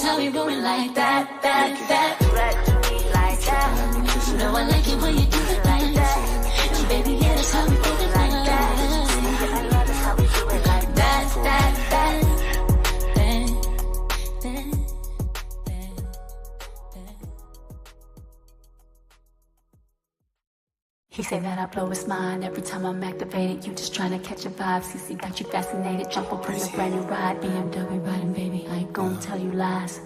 that's how we rollin' like that. Right to me like that. You know I like it when you do it like that. And baby, yeah, that's how we rollin' like that. I love it how we do it like that. He say that I blow his mind every time I'm activated. You just tryna catch a vibe. CC got you fascinated. Jump up on your brand new ride. BMW riding, baby. I ain't gonna tell you lies.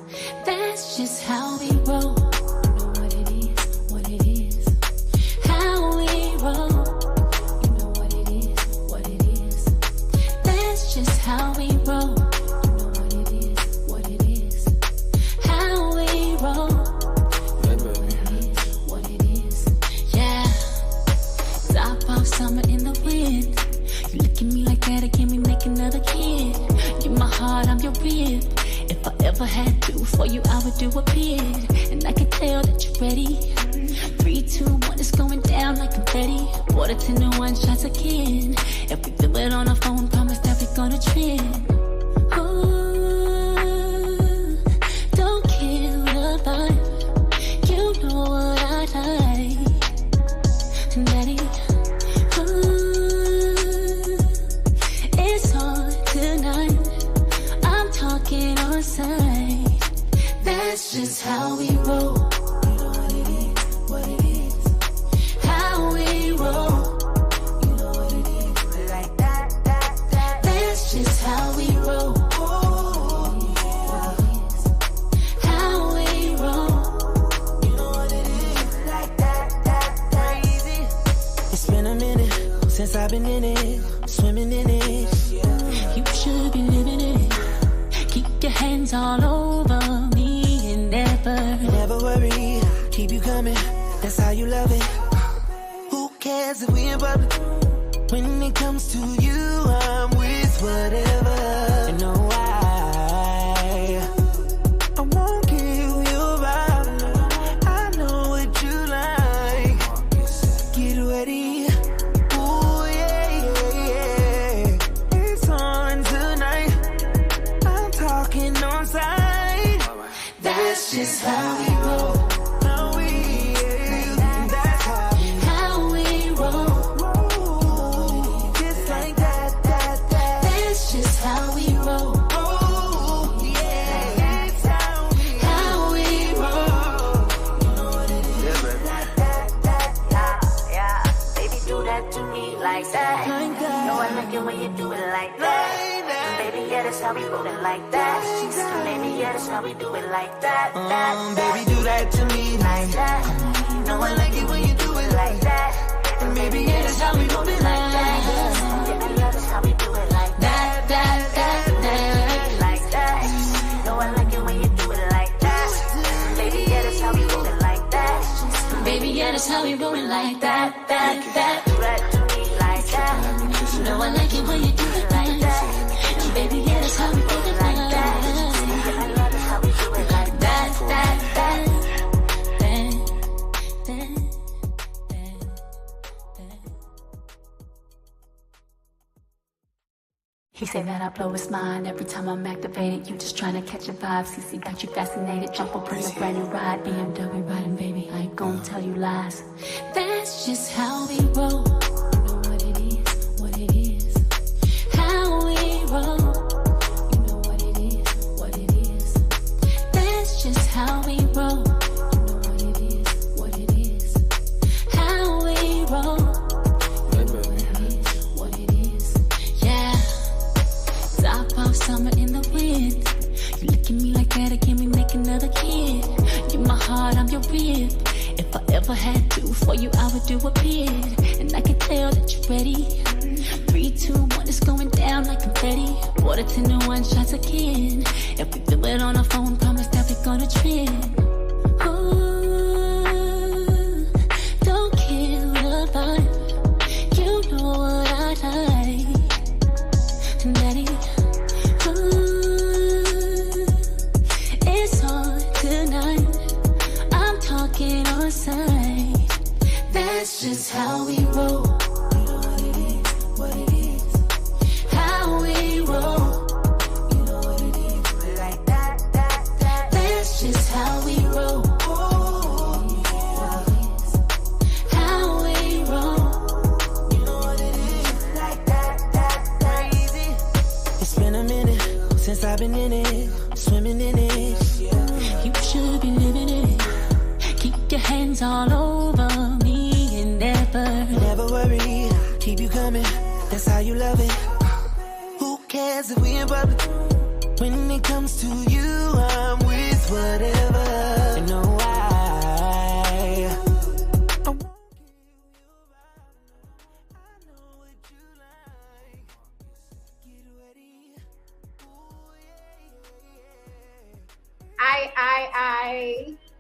That's just how we roll. You know what it is. How we roll. You know what it is. That's just how we roll. You know what it is. How we roll. Summer in the wind. You look at me like that again, we make another kid. You're my heart, I'm your rib. If I ever had to for you, I would do a bid. And I can tell that you're ready. 3, 2, 1, it's going down like confetti. Water 10 to 1 shots again. If we feel it on our phone, promise that we're gonna trend. Ooh, don't kill the vibe. You know what I like. Daddy, that's just how we roll. You know what it is. How we roll. You know what it is. Like that. That's just how we roll. How we roll. You know what it is. Like that. Crazy. It's been a minute since I've been in it, swimming in it. You should be living it. Keep your hands all over me and never worry, keep you coming. That's how you love it. Who cares if we in public? When it comes to you, I'm with whatever. And know why I won't give you up. I know what you like. Get ready. Ooh, yeah. It's on tonight. I'm talking on side. That's just how we roll. When you do it like that, and baby, yeah, that's how we rollin' like that. And baby, yeah, that's how we do it like that. Baby, do that to me like that. You know I like it when you do it like that. And baby, yeah, that's how we rollin' like that. Yeah, I love it how we do it like that. Like that. You know I like it when you do it like that. And baby, yeah, that's how we rollin' like that. Baby, yeah, that's how we rollin' like that. Do that to me like that. You know I like it when you do it like that. And baby, yeah, that's how we do it like that. Yeah, I love it how we do it like that. He say that I blow his mind every time I'm activated. You just tryna catch a vibe. CC got you fascinated. Jump up on your brand new ride. BMW riding, baby. I ain't gonna tell you lies. That's just how we roll. How we roll, you know what it is. How we roll, you know what it is. Yeah, top off summer in the wind. You look at me like that again, we make another kid. You're my heart, I'm your rib. If I ever had to for you, I would do a bid. And I can tell that you're ready. 3, 2, 1, it's going down like confetti. Water 10 to 1 shots again. If we feel it on our phone, promise that we're gonna trend. Ooh, don't kill the vibe. You know what I like. Daddy, ooh, it's on tonight. I'm talking on side. That's just how we roll. Since I've been in it, swimming in it. You should be living it. Keep your hands all over me and Never worry, keep you coming. That's how you love it. Who cares if we in public? When it comes to you, I'm with whatever. You know why?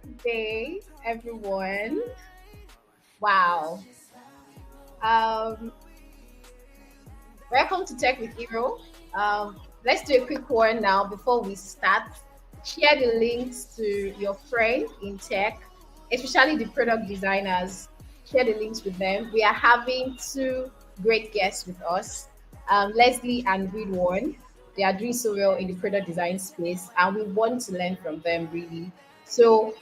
Good day, everyone. Wow. Welcome to Tech with Hero. Let's do a quick one now before we start. Share the links to your friend in tech, especially the product designers. Share the links with them. We are having two great guests with us, Leslie and Ridwan. They are doing so well in the product design space, and we want to learn from them really. So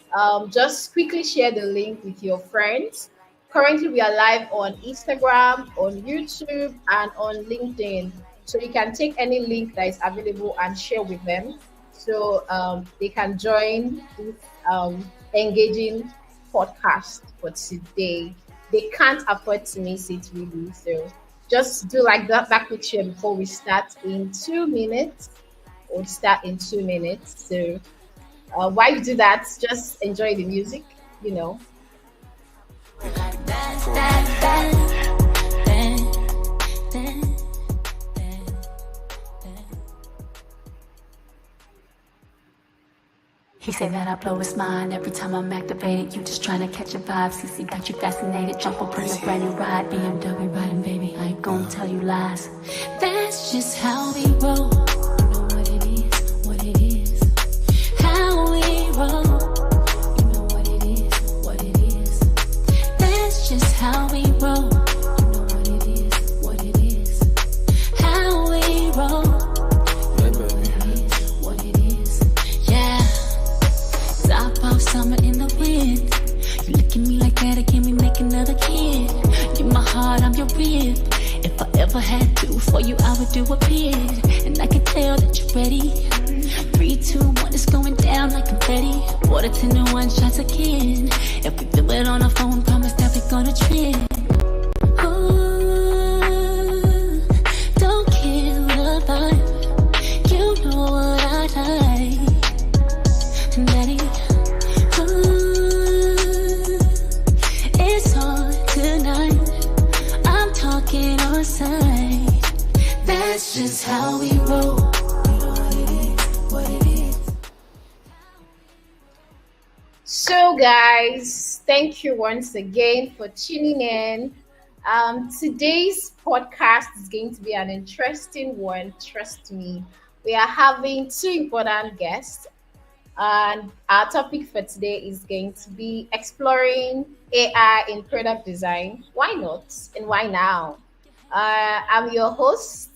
just quickly share the link with your friends. Currently, we are live on Instagram, on YouTube, and on LinkedIn. So you can take any link that is available and share with them, so they can join this engaging podcast for today. They can't afford to miss it really. So just do like that quick share before we start in 2 minutes. We'll start in 2 minutes. So while you do that, just enjoy the music, you know. He say that I blow his mind every time I'm activated. You just trying to catch a vibe. CC got you fascinated. Jump up on a brand new ride. BMW riding, baby. I ain't gonna tell you lies. That's just how we roll. You know what it is, what it is. How we roll. You know what it is, what it is. That's just how we roll. You know what it is, what it is. How we roll. Summer in the wind. You look at me like that, or can we make another kid? You're my heart, I'm your rib. If I ever had to for you, I would do a bid. And I can tell that you're ready. 3, 2, 1, it's going down like confetti. Water 10 to 1 shots again. If we do it on the phone, promise that we're gonna trend. Ooh, don't kill the vibe. You know what I like. And Daddy, that's just how we roll. You know what it is, what it is. So guys, thank you once again for tuning in. Today's podcast is going to be an interesting one, trust me. We are having two important guests, and our topic for today is going to be exploring AI in product design. Why not and why now? I'm your host.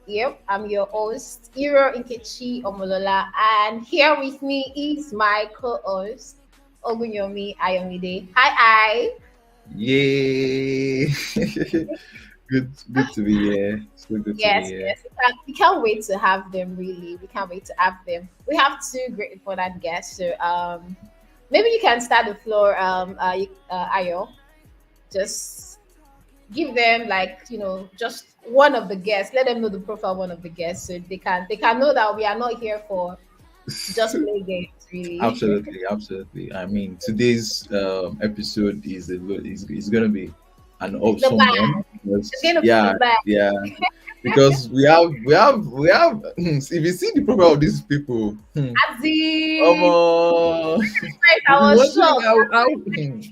Yep, I'm your host, Iro Nkechi Omolola, and here with me is my co-host, Ogunyomi Ayomide. Hi. Yay! good to be here. So good to be here. Yes. We can't wait to have them. Really, we can't wait to have them. We have two great important guests. So maybe you can start the floor, Ayo. Just give them just one of the guests. Let them know the profile of one of the guests, so they can know that we are not here for just play games. Really, absolutely. I mean, today's episode is going to be an awesome one. It's gonna be the best. Yeah. Because we have if you see the profile of these people, Aziz, I was shocked.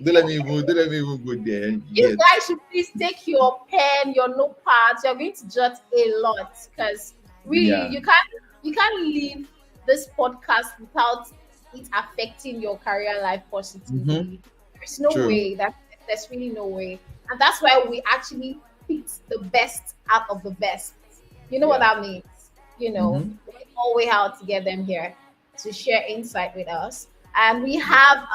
Don't let me even go there. You guys should please take your pen, your notepads. You're going to jot a lot, because really you can't leave this podcast without it affecting your career life positively. Mm-hmm. There's no way. There's really no way. And that's why we actually picked the best out of the best. You know what that means? We went all the way out to get them here to share insight with us. And we have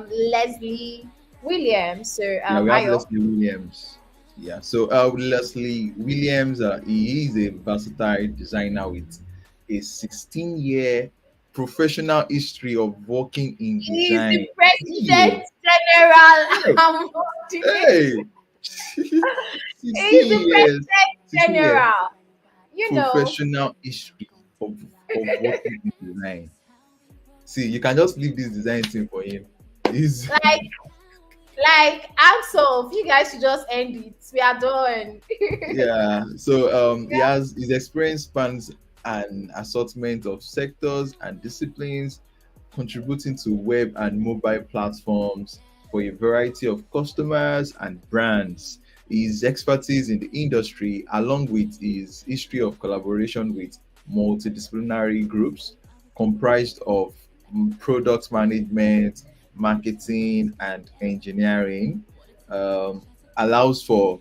Leslie Williams. So we have Leslie Williams. Yeah. So Leslie Williams, he is a versatile designer with a 16-year professional history of working in He's the design. president Hey, general hey, among the hey. He's 16 the years, president 16 years general. You know, professional history of working in design. See, you can just leave this design thing for him. He's like, I'm so. You guys should just end it. We are done. Yeah. So he has his experience spans an assortment of sectors and disciplines, contributing to web and mobile platforms for a variety of customers and brands. His expertise in the industry, along with his history of collaboration with multidisciplinary groups comprised of product management, marketing, and engineering, um, allows for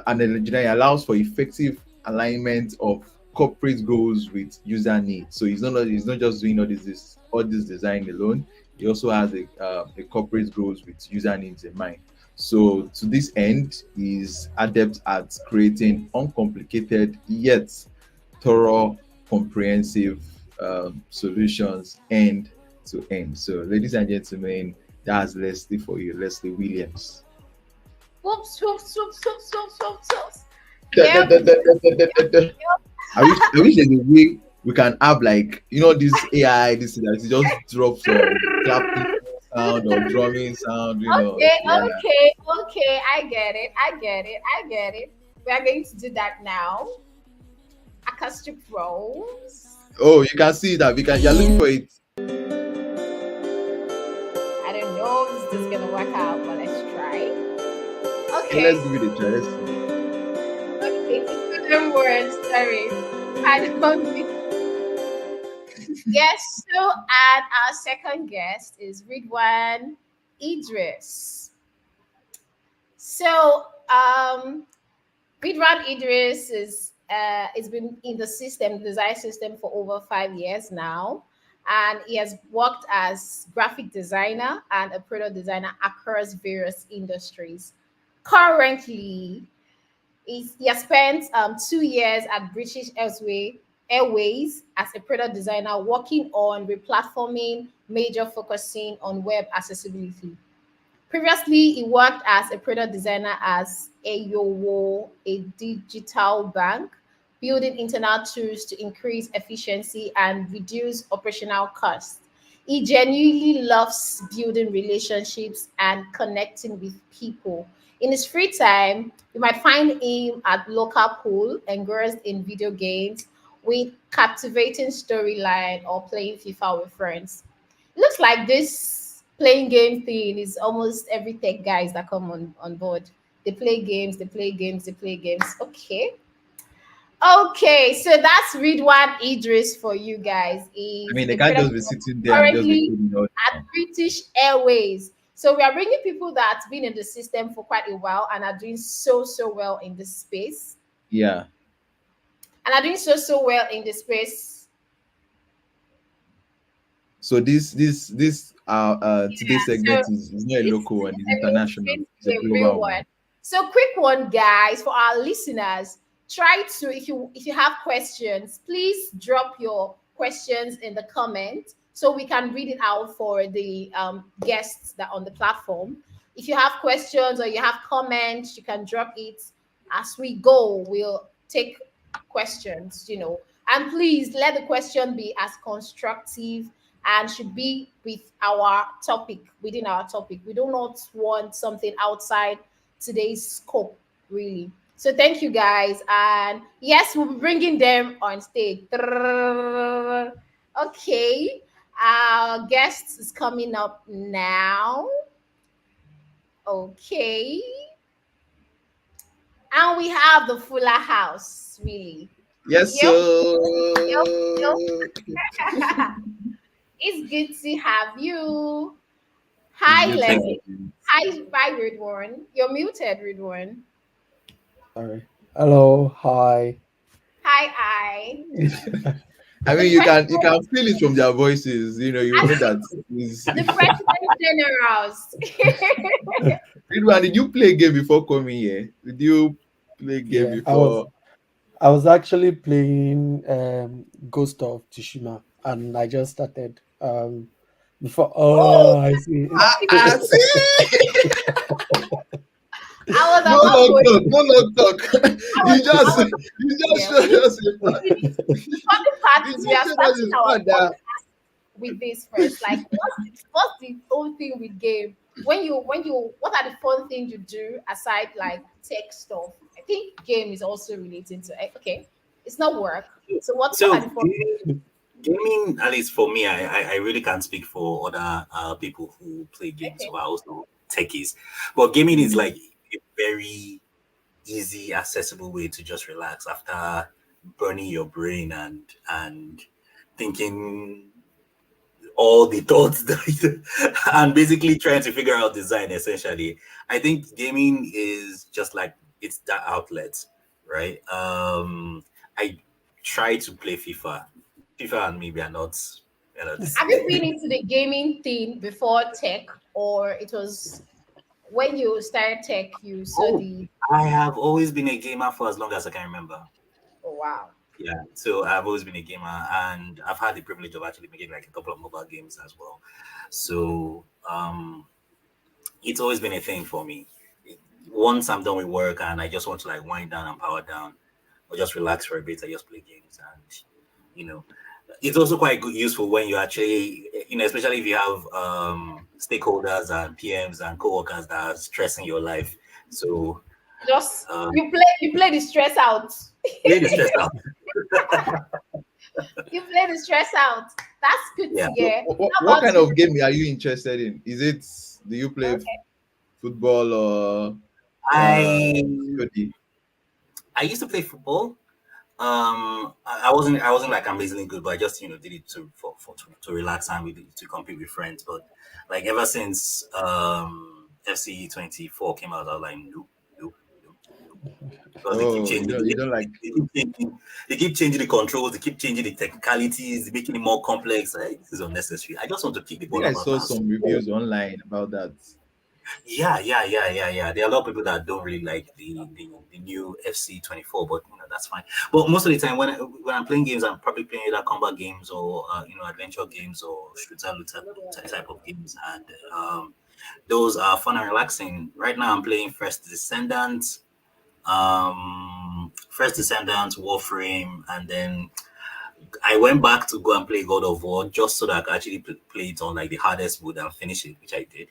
and engineering allows for effective alignment of corporate goals with user needs. So he's not just doing all this design alone. He also has a corporate goals with user needs in mind. So to this end, he's adept at creating uncomplicated yet thorough, comprehensive solutions end to end. So, ladies and gentlemen, that's Leslie for you, Leslie Williams. Whoops, whoops, whoops, whoops, whoops, whoops, whoops. Da, da, Yep, da, da, da, da, da, da. I wish there's a way we can have like this AI this that it just drop some clapping sound or drumming sound. okay, Yeah. okay. I get it. We are going to do that now. Acoustic rolls. Oh, you can see that we can. You're looking for it. I don't know if this is gonna work out, but let's try. Okay, let's Okay, give it a try. Let's see. okay. It's student words. Sorry, I don't. Yes. So, and our second guest is Ridwan Idris. So, Ridwan Idris is been in the system, design system for over 5 years now, and he has worked as graphic designer and a product designer across various industries. Currently, he has spent 2 years at Airways as a product designer, working on replatforming, major focusing on web accessibility. Previously, he worked as a product designer as Ayowo, a digital bank, building internal tools to increase efficiency and reduce operational costs. He genuinely loves building relationships and connecting with people. In his free time, you might find him at local pool, engrossed in video games with captivating storyline or playing FIFA with friends. Looks like this playing game thing is almost every tech guys that come on board. They play games, they play games, they play games. Okay. Okay, so that's Ridwan Idris for you guys. I Is mean, they a can't product just be designer sitting there and just be currently coding all the at time. British Airways. So we are bringing people that's been in the system for quite a while and are doing so well in this space. Yeah. And are doing so well in this space. So today's So segment is not a this local one, it's segment is international, going to it's a be a real global one. one. So quick one, guys, for our listeners. Try to, if you have questions, please drop your questions in the comment so we can read it out for the guests that are on the platform. If you have questions or you have comments, you can drop it as we go. We'll take questions. And please let the question be as constructive and should be with our topic, within our topic. We do not want something outside today's scope, really. So thank you guys. And yes, we'll be bringing them on stage. Okay. Our guest is coming up now. Okay. And we have the Fuller House, really. Yes, Yep, yep, yep. sir. It's good to have you. It's Hi, good to have Leslie. you. Hi, Ridwan. You're muted, Ridwan. Sorry. Hello. Hi. Hi. I The mean, you can feel it from their voices. You know I that is the president generals. Ridwan, did you play game before coming here? Did you play game Yeah, before? I was actually playing Ghost of Tsushima, and I just started before. Oh, Oh, I see. See? I was No about long going. talk, no long talk. I was. You just I was. you just Yeah. showed us The funny part you is we just are showed us starting his our father. podcast with this first. Like, what's the whole thing with game? When you what are the fun things you do aside like tech stuff? I think game is also related to okay. It's not work. So what are So the fun? gaming, at least for me, I really can't speak for other people who play games Okay. who are also techies, but gaming is like a very easy, accessible way to just relax after burning your brain and thinking all the thoughts and basically trying to figure out design essentially. I think gaming is just like it's that outlet, right? I try to play FIFA and maybe are not, Have you been into the gaming thing before tech, or it was when you started tech you saw Oh, the I have always been a gamer for as long as I can remember. oh wow. Yeah, so I've always been a gamer, and I've had the privilege of actually making like a couple of mobile games as well. So it's always been a thing for me. Once I'm done with work and I just want to like wind down and power down, or just relax for a bit, I just play games, and you know, it's also quite good, useful when you actually, especially if you have stakeholders and PMs and coworkers that are stressing your life. So Just um, you play the stress out. play the stress out. You play the stress out. That's good Yeah, to So, hear. How what about kind you? of game are you interested in? Is it do you play Okay. football or I COD? I used to play football. I wasn't like amazingly good, but I just did it to relax and to compete with friends. But like ever since FC 24 came out, I was like, nope, nope, nope, nope. Because they keep Oh, changing, you don't like. they keep changing the controls, they keep changing the technicalities, making it more complex. Like, this is unnecessary. I just want to kick the I think ball I about saw and some score. reviews online about that. Yeah. There are a lot of people that don't really like the new FC 24, but that's fine. But most of the time, when I'm playing games, I'm probably playing either combat games or adventure games or shooter looter type of games, and those are fun and relaxing. Right now, I'm playing First Descendants, Warframe, and then I went back to go and play God of War just so that I could actually play it on like the hardest mode and finish it, which I did.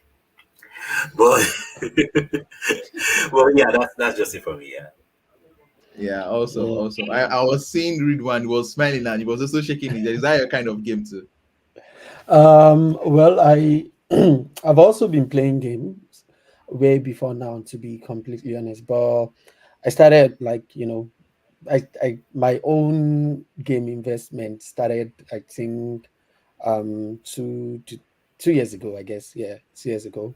But well, yeah, that's just it for me. Yeah. Yeah, awesome, Yeah. awesome. I was seeing Ridwan, he was smiling and he was also shaking his head. Is that your kind of game too? Well, I've also been playing games way before now, to be completely honest. But I started like I my own game investment started, I think, 2 years ago, I guess. Yeah, 2 years ago.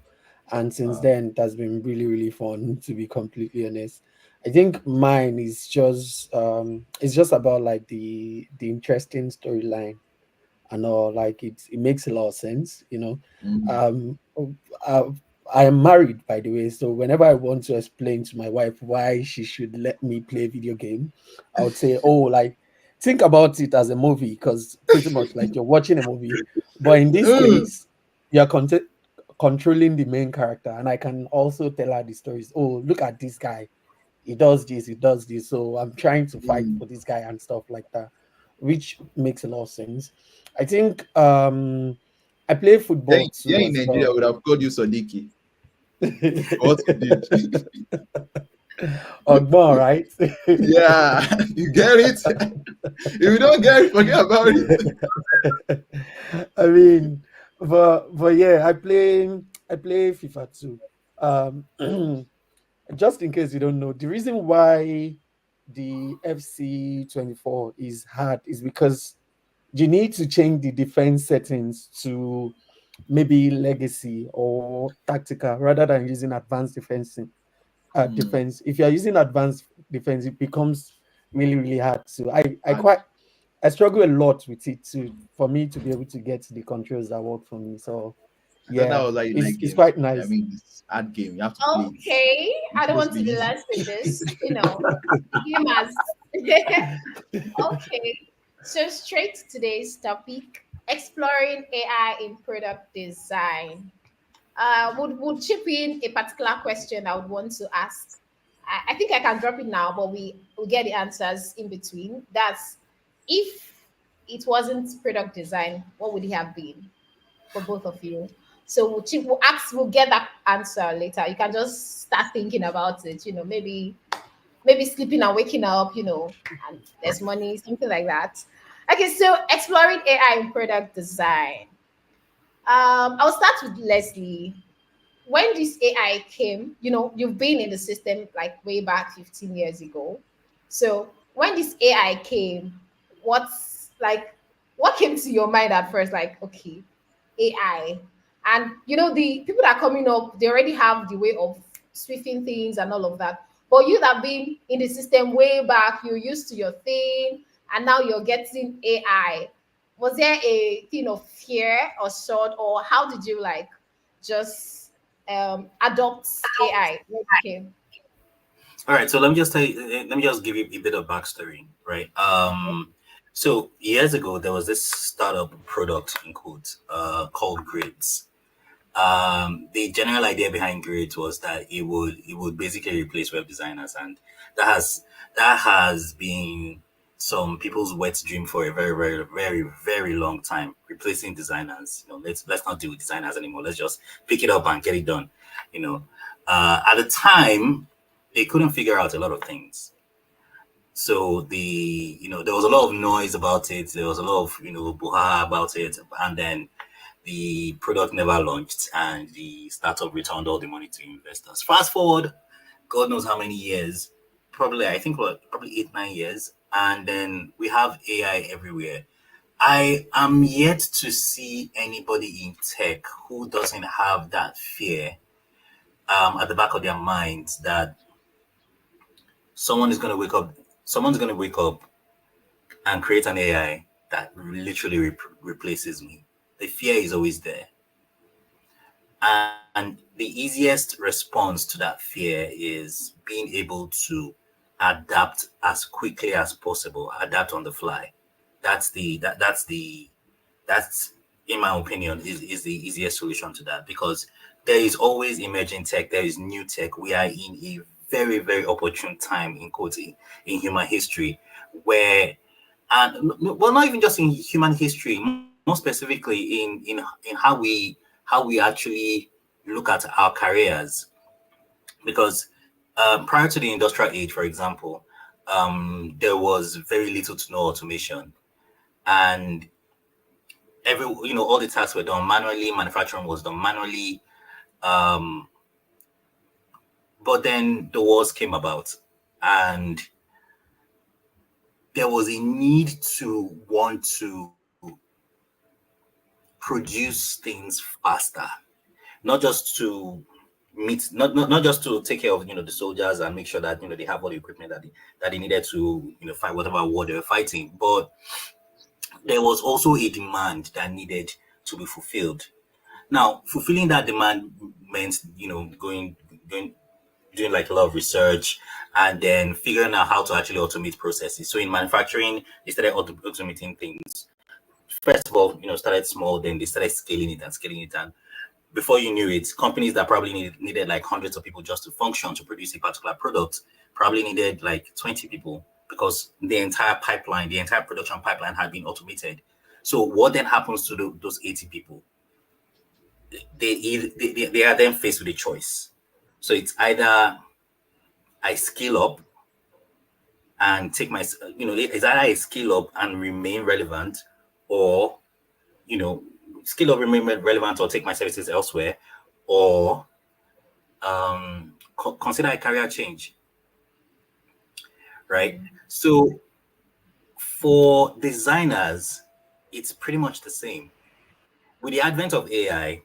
And since Wow. then, it has been really, really fun, to be completely honest. I think mine is just it's just about like the interesting storyline and all. Like it makes a lot of sense, Mm. um uh, I am married, by the way, so whenever I want to explain to my wife why she should let me play video game, I would say, oh, like, think about it as a movie, because pretty much like you're watching a movie, but in this Mm. case you're controlling the main character, and I can also tell her the stories. Oh, look at this guy, he does this, so I'm trying to fight Mm. for this guy and stuff like that, which makes a lot of sense. I think I play Then, football then too in as Nigeria, I well. would have called you Sodiki for what you did. Ogbon, right? Yeah, you get it. If you don't get it, forget about it. I mean, but yeah, I play FIFA too. Just in case you don't know, the reason why the FC 24 is hard is because you need to change the defense settings to maybe legacy or tactical rather than using advanced Mm. defense. If you are using advanced defense, it becomes really, really hard. So And I struggle a lot with it to for me to be able to get the controls that work for me. So I thought that Yeah, was like you like it's games. quite I nice. mean, it's art game. You have to play it. Okay, It's I don't supposed want to to be be easy. last with this. Gamers. Okay, so straight to today's topic: exploring AI in product design. Would chip in a particular question I would want to ask. I think I can drop it now, but we will get the answers in between. That's if it wasn't product design, what would it have been for both of you? So we'll get that answer later. You can just start thinking about it. Maybe sleeping and waking up. And there's money, something like that. Okay, so exploring AI in product design. I'll start with Leslie. When this AI came, you've been in the system like way back 15 years ago. So when this AI came, what came to your mind at first? Like, okay, AI. And the people that are coming up, they already have the way of sweeping things and all of that. But you that have been in the system way back, you're used to your thing, and now you're getting AI. Was there a thing of fear or sort, or how did you like just adopt AI when it came? All right, so let me just tell you, let me just give you a bit of backstory, right? So years ago, there was this startup product in quotes, called Grids. The general idea behind Grids was that it would basically replace web designers, and that has been some people's wet dream for a very, very, very, very long time. Replacing designers, let's not deal with designers anymore. Let's just pick it up and get it done. You know, at the time, they couldn't figure out a lot of things. So there was a lot of noise about it. There was a lot of brouhaha about it, and then the product never launched, and the startup returned all the money to investors. Fast forward, God knows how many years, probably I think probably 8 9 years, and then we have AI everywhere. I am yet to see anybody in tech who doesn't have that fear at the back of their minds that someone is going to wake up someone's going to wake up and create an AI that literally replaces me. The fear is always there. And the easiest response to that fear is being able to adapt as quickly as possible, adapt on the fly. That's in my opinion is the easiest solution to that, because there is always emerging tech, there is new tech. We are in a very, very opportune time in quotes in human history where, and well, not even just in human history, more specifically in how we actually look at our careers. Because prior to the industrial age, for example, there was very little to no automation, and all the tasks were done manually. Manufacturing was done manually. Um, but then the wars came about, and there was a need to want to produce things faster, not just to not just to take care of the soldiers and make sure that they have all the equipment that they needed to fight whatever war they were fighting, but there was also a demand that needed to be fulfilled. Now, fulfilling that demand meant going doing like a lot of research and then figuring out how to actually automate processes. So in manufacturing, they started automating things. First of all, started small, then they started scaling it, and before you knew it, companies that probably needed like hundreds of people just to function to produce a particular product probably needed like 20 people, because the entire production pipeline had been automated. So what then happens to those 80 people? They are then faced with a choice. So it's either I scale up and take my, it's either I scale up and remain relevant, or you know, scale up, remain relevant, or take my services elsewhere, or consider a career change, right? So for designers, it's pretty much the same. With the advent of AI,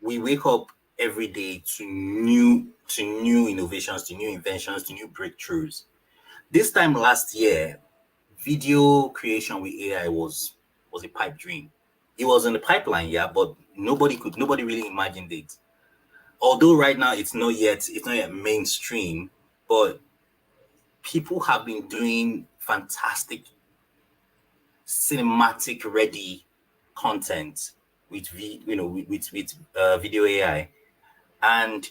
we wake up every day to new innovations, to new inventions, to new breakthroughs. This time last year, video creation with AI was a pipe dream. It was in the pipeline, yeah, but nobody really imagined it. Although right now it's not yet mainstream, but people have been doing fantastic cinematic ready content with video AI. And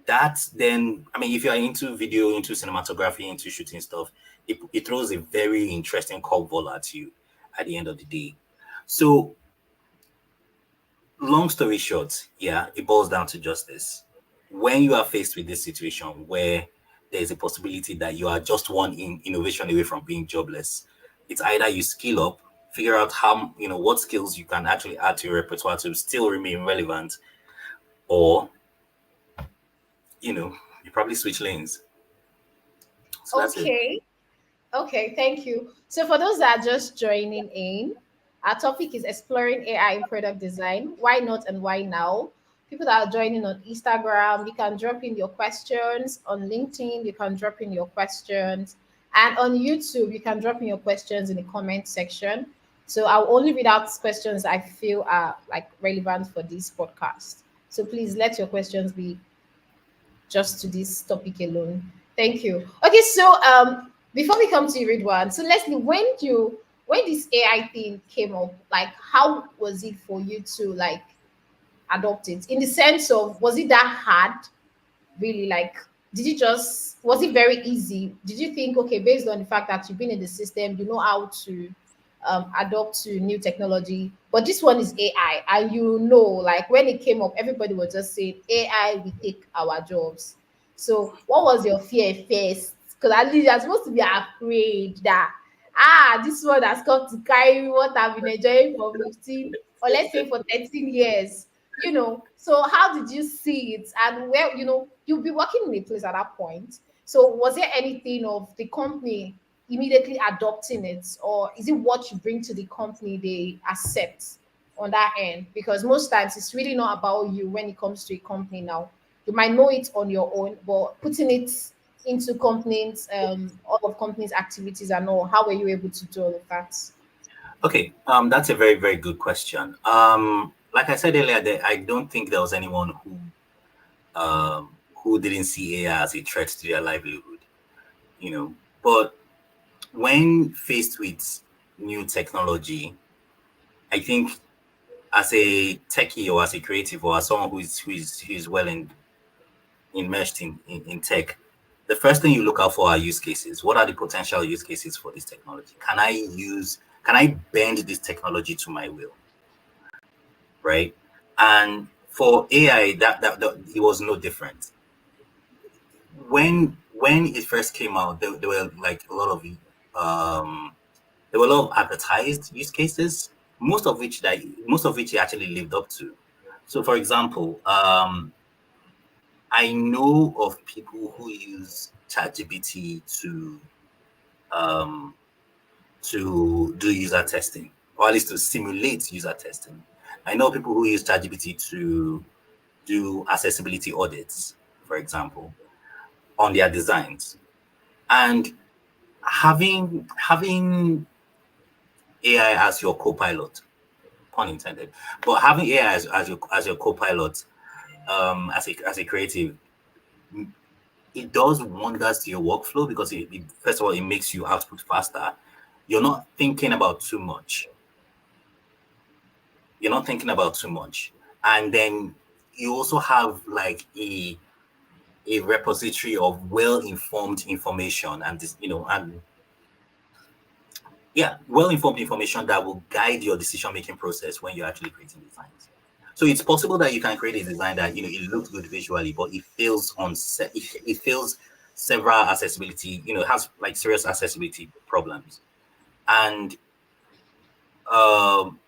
that then, I mean, if you're into video, into cinematography, into shooting stuff, it throws a very interesting curveball at you at the end of the day. So long story short, yeah, it boils down to just this. When you are faced with this situation where there's a possibility that you are just one innovation away from being jobless, it's either you skill up, figure out how, what skills you can actually add to your repertoire to still remain relevant, or, you probably switch lanes. So that's it. Okay. Okay, thank you. So for those that are just joining in, our topic is exploring AI in product design. Why not and why now? People that are joining on Instagram, you can drop in your questions. On LinkedIn, you can drop in your questions. And on YouTube, you can drop in your questions in the comment section. So I'll only read out questions I feel are like relevant for this podcast. So please let your questions be just to this topic alone. Thank you. Okay, so before we come to you, Ridwan, so Leslie, when this AI thing came up, like how was it for you to like adopt it? In the sense of was it that hard? Really, like did you just was it very easy? Did you think, okay, based on the fact that you've been in the system, you know how to adopt to new technology, but this one is AI, and like when it came up, everybody was just saying AI will take our jobs. So, what was your fear first? Because at least you're supposed to be afraid that this one has come to carry what I've been enjoying for 15 or let's say for 13 years. So how did you see it, and where you'll be working in a place at that point? So was there anything of the company immediately adopting it, or is it what you bring to the company they accept on that end? Because most times it's really not about you when it comes to a company. Now you might know it on your own, but putting it into companies, all of companies activities and all, how were you able to do all of that? Okay, that's a very, very good question. Like I said earlier, I don't think there was anyone who didn't see AI as a threat to their livelihood, But when faced with new technology, I think as a techie or as a creative or as someone who's well immersed in tech, the first thing you look out for are use cases. What are the potential use cases for this technology? Can I bend this technology to my will? Right. And for AI, that it was no different. When it first came out, there were like a lot of there were a lot of advertised use cases, most of which he actually lived up to. So for example, I know of people who use ChatGPT um, to do user testing, or at least to simulate user testing. I know people who use ChatGPT to do accessibility audits, for example, on their designs. And having AI as your co-pilot, pun intended, but having AI as your co-pilot, as a creative, it does wonders to your workflow because first of all, it makes you output faster. You're not thinking about too much. And then you also have like a repository of well-informed information and this, and yeah, well-informed information that will guide your decision-making process when you're actually creating designs. So it's possible that you can create a design that it looks good visually, but it fails it fails several accessibility, has like serious accessibility problems, and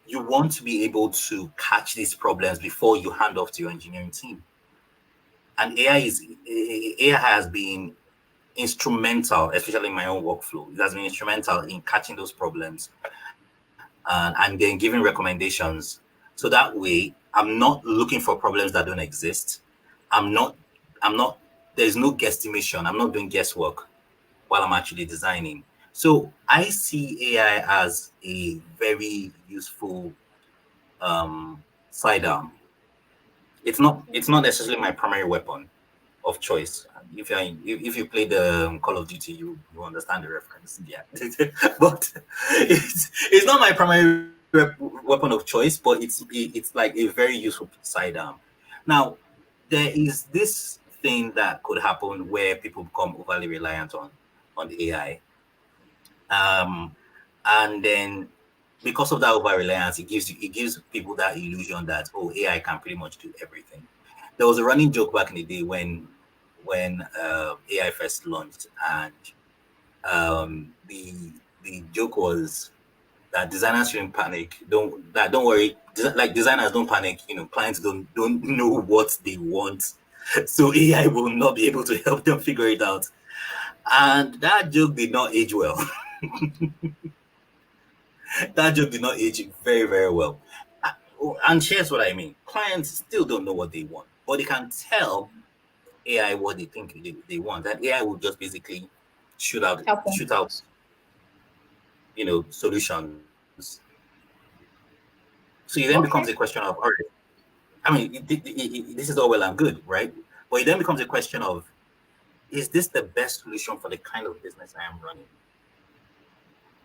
you want to be able to catch these problems before you hand off to your engineering team. And AI has been instrumental, especially in my own workflow. It has been instrumental in catching those problems and then giving recommendations. So that way, I'm not looking for problems that don't exist. I'm not. There's no guesstimation. I'm not doing guesswork while I'm actually designing. So I see AI as a very useful sidearm. It's not necessarily my primary weapon of choice. If you play the Call of Duty, you understand the reference. Yeah, but it's not my primary weapon of choice, but it's like a very useful sidearm. Now, there is this thing that could happen where people become overly reliant on the AI, um, and then because of that over reliance, it gives people that illusion that, oh, AI can pretty much do everything. There was a running joke back in the day when AI first launched, and the joke was that designers shouldn't panic. Don't worry. Like designers don't panic. Clients don't know what they want, so AI will not be able to help them figure it out. And that joke did not age well. That joke did not age very, very well. And here's what I mean: clients still don't know what they want, but they can tell AI what they think they want. That AI will just basically shoot out Help them. shoot out solutions. So it then becomes a question of, all right, I mean, this is all well and good, right? But it then becomes a question of, is this the best solution for the kind of business I am running?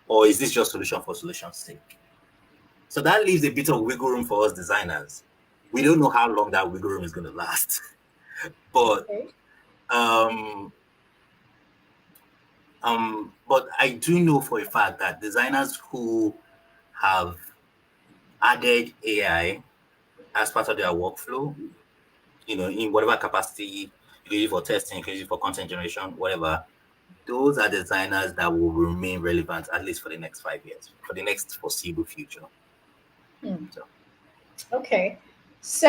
Or is this just solution for solution's sake? So that leaves a bit of wiggle room for us designers. We don't know how long that wiggle room is going to last. But Okay. um, but I do know for a fact that designers who have added AI as part of their workflow, in whatever capacity, you can use it for testing, you can use it for content generation, whatever, those are designers that will remain relevant at least for the next 5 years, for the next foreseeable future. Hmm. So, Okay. So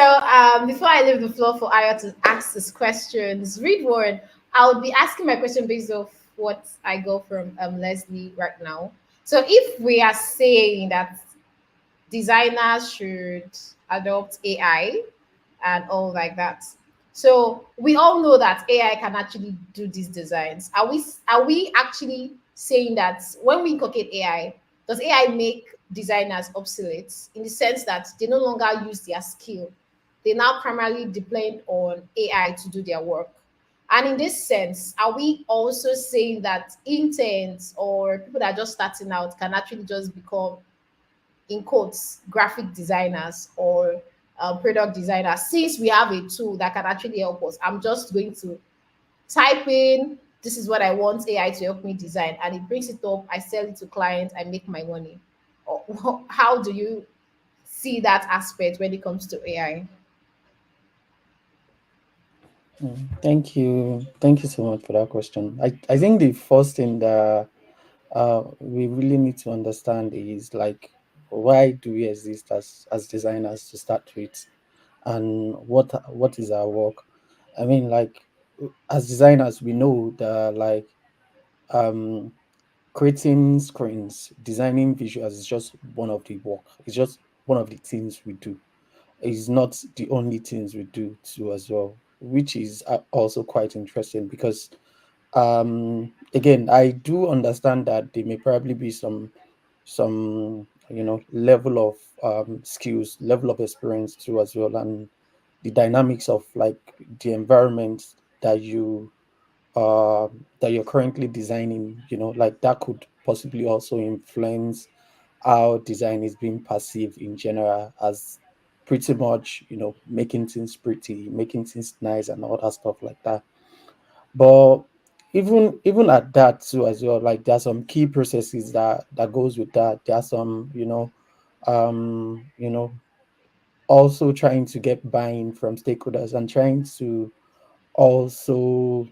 before I leave the floor for Aya to ask his questions, read word. I would be asking my question based off what I go from Leslie right now. So if we are saying that designers should adopt AI and all like that. So we all know that AI can actually do these designs. Are we actually saying that when we inculcate AI, does AI make designers obsolete in the sense that they no longer use their skill? They now primarily depend on AI to do their work. And in this sense, are we also saying that interns or people that are just starting out can actually just become, in quotes, graphic designers or product designers, since we have a tool that can actually help us? I'm just going to type in, this is what I want AI to help me design, and it brings it up. I sell it to clients, I make my money. How do you see that aspect when it comes to AI? Thank you so much for that question. I think the first thing that we really need to understand is like, why do we exist as designers to start with, and what is our work? I mean, like, as designers, we know that, like, um creating screens, designing visuals is just one of the work. It's just one of the things we do. It's not the only things we do too as well, which is also quite interesting because again, I do understand that there may probably be some level of skills, level of experience too as well, and the dynamics of like the environment that you that you're currently designing, like that could possibly also influence how design is being perceived in general, as pretty much, making things pretty, making things nice and all that stuff like that. But even at that too as well, like there are some key processes that goes with that. There are some, um, you know, also trying to get buy-in from stakeholders and trying to also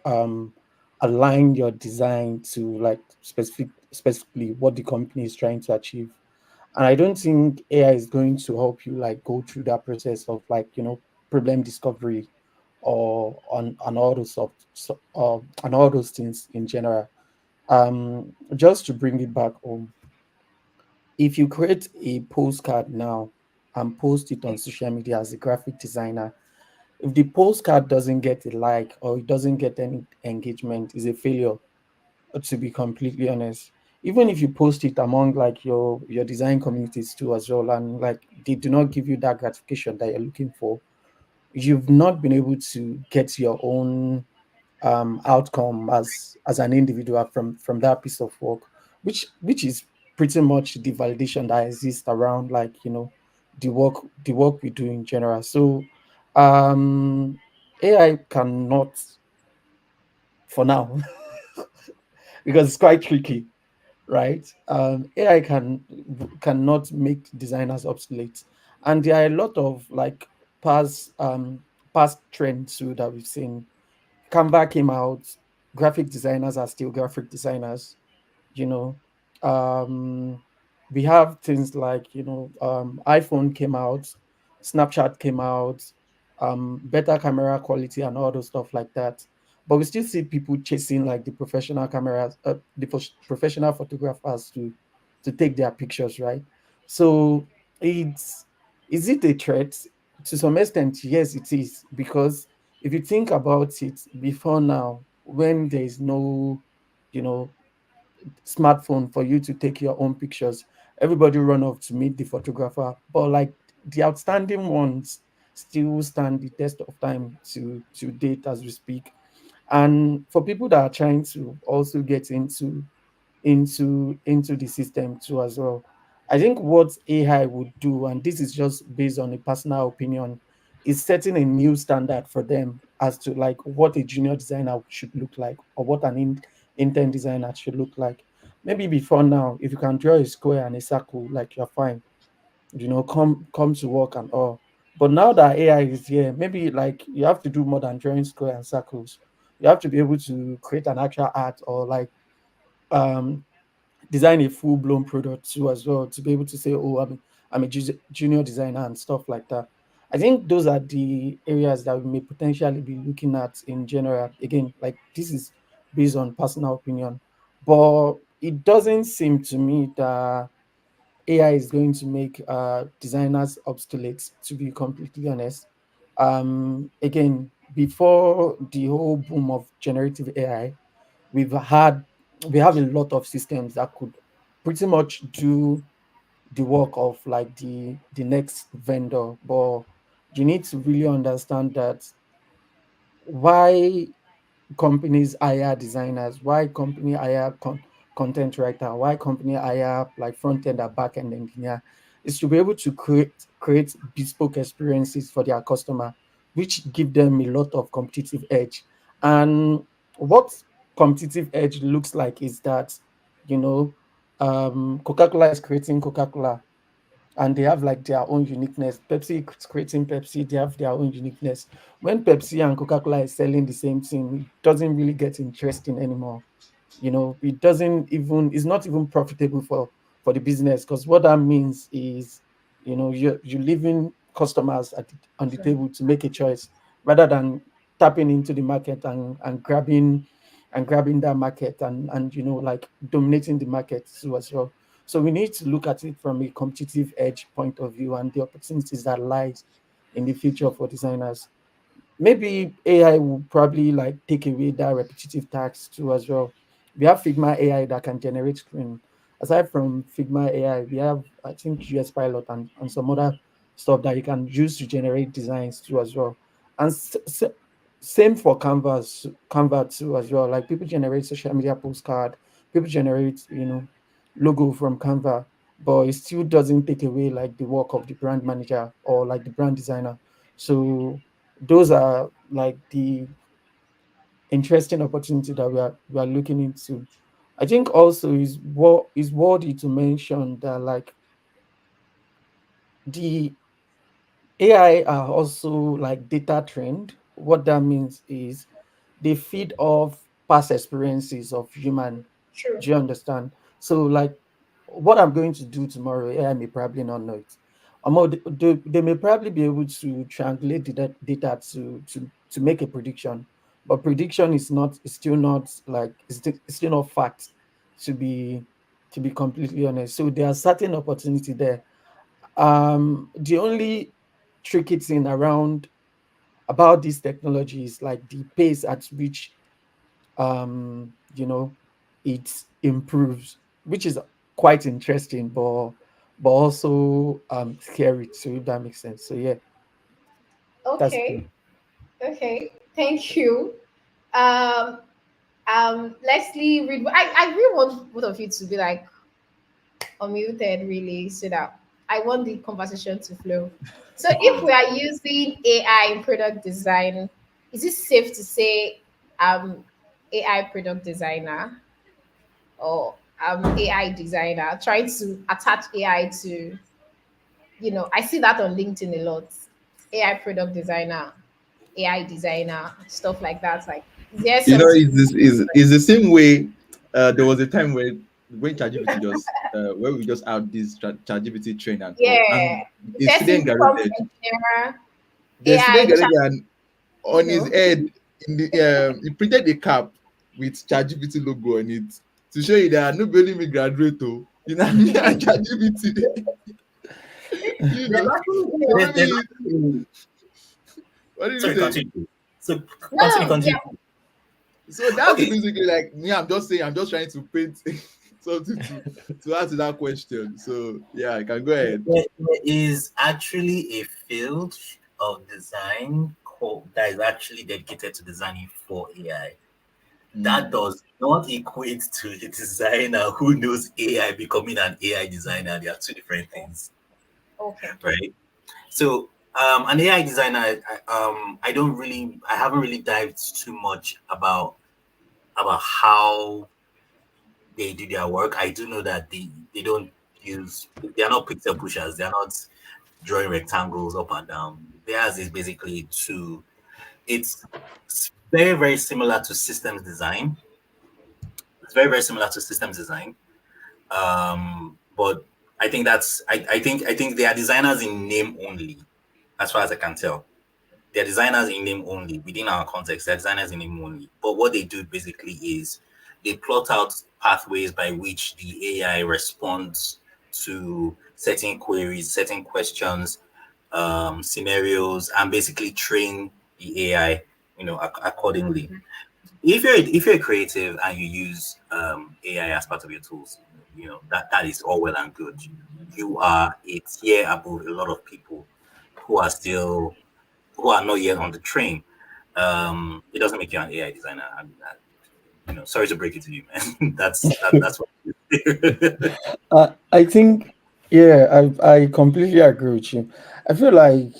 um align your design to like specifically what the company is trying to achieve. And I don't think AI is going to help you like go through that process of like, problem discovery or on all those on all those things in general. Just to bring it back home, if you create a postcard now and post it on social media as a graphic designer, if the postcard doesn't get a like or it doesn't get any engagement, is a failure, to be completely honest. even if you post it among like your design communities too as well, and like they do not give you that gratification that you're looking for, you've not been able to get your own outcome as an individual from that piece of work, which is pretty much the validation that exists around like the work we do in general. So AI cannot, for now, because it's quite tricky, right? AI cannot make designers obsolete, and there are a lot of like past trends too that we've seen. Canva came out, graphic designers are still graphic designers, you know. Um, we have things like, iPhone came out, Snapchat came out, better camera quality and all those stuff like that. But we still see people chasing like the professional cameras, professional photographers to take their pictures, right? So it's is it a threat? To some extent, yes, it is, because if you think about it, before now, when there is no, you know, smartphone for you to take your own pictures, everybody run off to meet the photographer. But like the outstanding ones still stand the test of time to date as we speak. And for people that are trying to also get into the system too as well. I think what AI would do, and this is just based on a personal opinion, is setting a new standard for them as to like what a junior designer should look like, or what an intern designer should look like. Maybe before now, if you can draw a square and a circle, like you're fine, come to work and all. But now that AI is here, maybe like you have to do more than drawing square and circles. You have to be able to create an actual art, or like um design a full blown product too as well, to be able to say, oh, I'm a junior designer and stuff like that. I think those are the areas that we may potentially be looking at in general. Again, like this is based on personal opinion, but it doesn't seem to me that AI is going to make designers obsolete. To be completely honest, again, before the whole boom of generative AI, we've had we have a lot of systems that could pretty much do the work of like the next vendor. But you need to really understand that why companies hire designers, why company hire content writer, why company hire like front end and back end engineer, is to be able to create bespoke experiences for their customer, which give them a lot of competitive edge. And what competitive edge looks like is that, you know, Coca-Cola is creating Coca-Cola, and they have like their own uniqueness. Pepsi is creating Pepsi, they have their own uniqueness. When Pepsi and Coca-Cola is selling the same thing, it doesn't really get interesting anymore. It doesn't even it's not even profitable for the business, because what that means is, you're leaving customers on the True. table to make a choice, rather than tapping into the market and grabbing that market, and like dominating the market too as well. So we need to look at it from a competitive edge point of view, and the opportunities that lies in the future for designers. Maybe AI will probably like take away that repetitive tasks too as well. We have Figma AI that can generate screen. Aside from Figma AI, we have, I think, US Pilot and some other stuff that you can use to generate designs too as well. And same for Canva too as well. Like people generate social media postcard, people generate logo from Canva, but it still doesn't take away like the work of the brand manager or like the brand designer. So those are like the interesting opportunity that we are looking into. I think also is worthy to mention that like the AI are also like data trained. What that means is they feed off past experiences of human. True. Do you understand? So like what I'm going to do tomorrow, AI may probably not know it. They may probably be able to triangulate the data to make a prediction, but prediction is still not like it's still not fact, to be completely honest. So there are certain opportunity there. The only tricky thing around about this technology is like the pace at which um you know it improves. which is quite interesting, but also scary too, if that makes sense. So yeah, that's the Okay. thing. Okay. Thank you. Um, Leslie, read. I really want both of you to be like unmuted, really, so that I want the conversation to flow. So, if we are using AI in product design, is it safe to say AI product designer or AI designer trying to attach AI to, I see that on LinkedIn a lot. AI product designer, AI designer, stuff like that. Like, is there You know, something? it's the same way. There was a time where when ChatGPT just where we just had this ChatGPT train and all, and Yeah, the a person student prompt graduated. engineer, The student AI chat, graduated, and you on his know. head, in the he printed a cap with ChatGPT logo on it to show you that nobody may graduate. Oh, you know, me and ChatGPT. You There's know, nothing so new. There's maybe actually, what did you sorry, say? continue. So No, continue, no, continue. yeah. So that's Okay, basically like me. I'm just saying. I'm just trying to paint something to answer that question. So yeah, I can go ahead. there is actually a field of design that is actually dedicated to designing for AI. That Mm. does not equate to a designer who knows AI becoming an AI designer. They are two different things, Okay. right? So, an AI designer, I haven't really dived too much about how they do their work. I do know that they don't they are not pixel pushers. They are not drawing rectangles up and down. Theirs is basically it's very, very similar to systems design. It's very, very similar to systems design. But I think they are designers in name only, as far as I can tell. They're designers in name only within our context. They're designers in name only. But what they do basically is they plot out pathways by which the AI responds to certain queries, certain questions, scenarios, and basically train the AI, accordingly. If you're creative and you use AI as part of your tools, that is all well and good. You are a tier above a lot of people who are still who are not yet on the train. It doesn't make you an AI designer. I mean, sorry to break it to you, man. That's what. I think, yeah, I completely agree with you. I feel like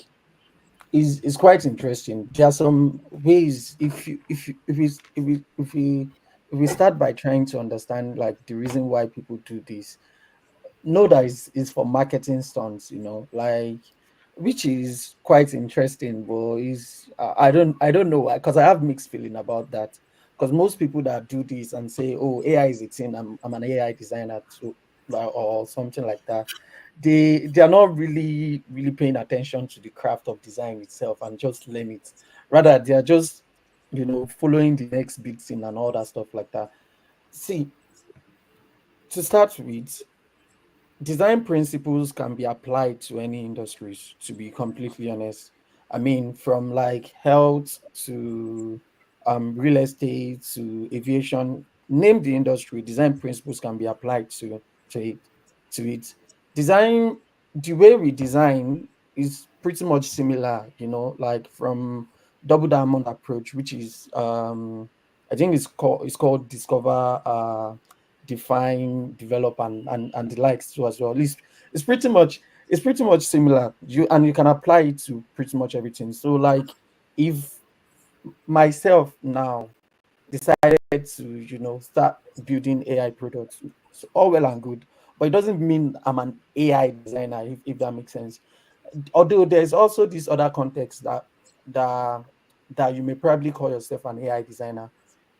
is quite interesting. There are some ways if we start by trying to understand like the reason why people do this, know that is for marketing stunts, like, which is quite interesting, but is I don't know, because I have mixed feeling about that. Because most people that do this and say, oh, AI is a thing, I'm an AI designer too, or something like that, they are not really paying attention to the craft of design itself and just learn it. Rather, they are just following the next big thing and all that stuff like that. See, to start with, design principles can be applied to any industries, to be completely honest. I mean, from like health to real estate to aviation, name the industry, design principles can be applied to it to it. Design, the way we design is pretty much similar, like from double diamond approach, which is I think it's called discover, define, develop, and the likes too as well. At least it's pretty much similar. You can apply it to pretty much everything. So like, if myself now decided to start building AI products, so all well and good, but it doesn't mean I'm an AI designer, if that makes sense. Although there's also this other context that that you may probably call yourself an AI designer,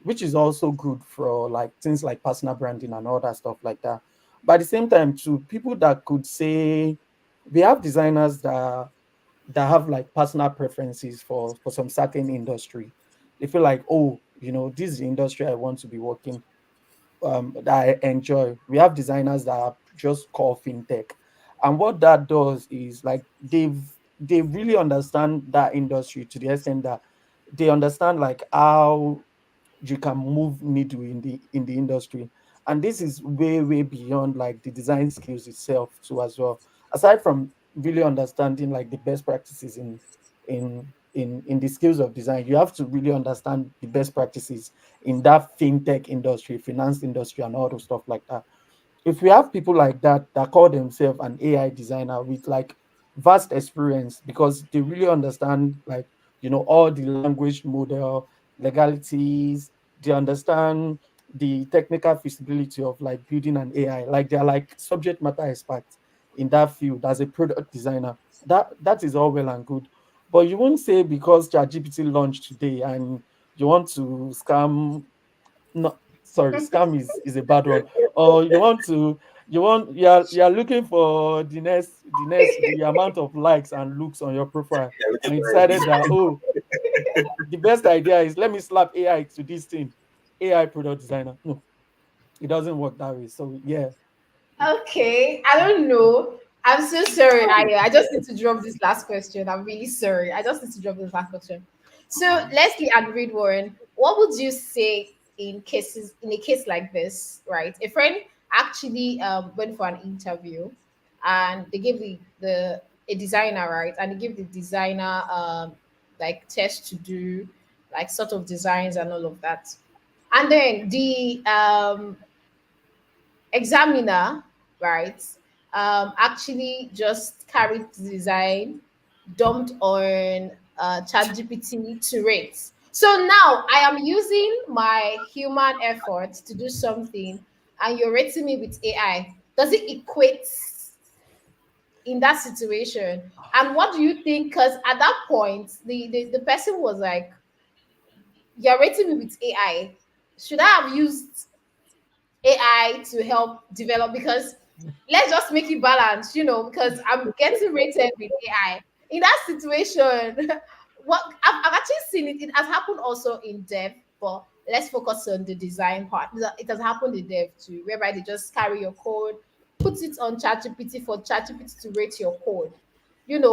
which is also good for like things like personal branding and all that stuff like that. But at the same time, too, people that could say we have designers that have like personal preferences for some certain industry. They feel like, oh, this is the industry I want to be working, that I enjoy. We have designers that are just called fintech, and what that does is like they really understand that industry to the extent that they understand like how you can move needle in the industry, And this is way beyond like the design skills itself too as well. Aside from really understanding like the best practices in the skills of design, you have to really understand the best practices in that fintech industry, finance industry, and all those stuff like that. If we have people like that that call themselves an AI designer with like vast experience, because they really understand like, all the language model legalities, they understand the technical feasibility of like building an AI, like they're like subject matter experts in that field as a product designer. That is all well and good, but you won't say because ChatGPT launched today and you want to scam, no, sorry, scam is a bad one. Or you are looking for the amount of likes and looks on your profile, Yeah, looking and you for a decided that, oh, the best idea is let me slap AI to this thing, AI product designer. No, it doesn't work that way. So yeah. Okay, I don't know. I'm so sorry. I just need to drop this last question. I'm really sorry. I just need to drop this last question. So Leslie and Ridwan, what would you say in a case like this, right? A friend actually went for an interview, and they gave the a designer, right, and they give the designer like test to do, like sort of designs and all of that, and then the examiner, right, actually just carried the design, dumped on ChatGPT to rate. So now I am using my human effort to do something, and you're rating me with AI. Does it equate in that situation? And what do you think? Because at that point, the person was like, "You're rating me with AI. Should I have used AI to help develop, because let's just make it balanced, because I'm getting rated with AI. In that situation, what I've actually seen it. It has happened also in dev, but let's focus on the design part. It has happened in dev too, whereby they just carry your code, put it on ChatGPT for ChatGPT to rate your code, and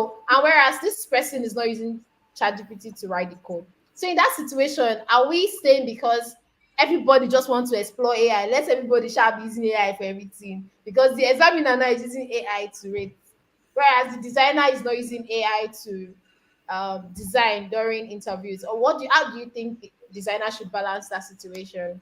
whereas this person is not using ChatGPT to write the code. So in that situation, are we saying because everybody just wants to explore AI, let everybody shall be using AI for everything, because the examiner now is using AI to rate, whereas the designer is not using AI to design during interviews? Or how do you think the designer should balance that situation?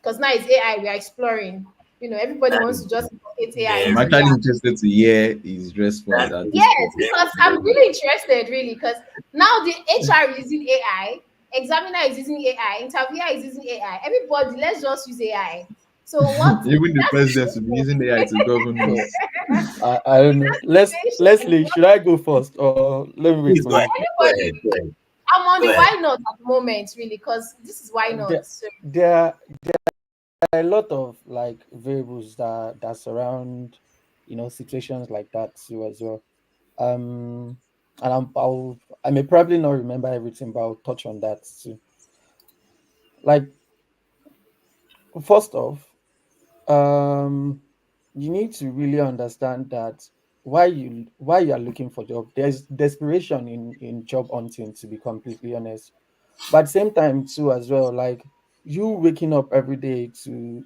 Because now it's AI we are exploring. Everybody that wants is to just get AI I'm into very, actually their. interested to hear his response that at is this Yes, point. because very, I'm very. really interested, really, because now the HR is using AI, examiner is using AI, interviewer is using AI. Everybody, let's just use AI. So what Even in the that president will be situation? using AI to govern So us. I don't know. Situation, Leslie, should I go first or let me wait Please for go ahead. you? Go anybody, ahead. Go ahead. I'm on Go the ahead. why not at the moment, really, because this is why not. There, So there are a lot of like variables that surround, situations like that too as well. Um, and I may probably not remember everything, but I'll touch on that too. Like, first off, um you need to really understand that why you are looking for job. There's desperation in job hunting, to be completely honest. But at the same time too as well, like, you waking up every day to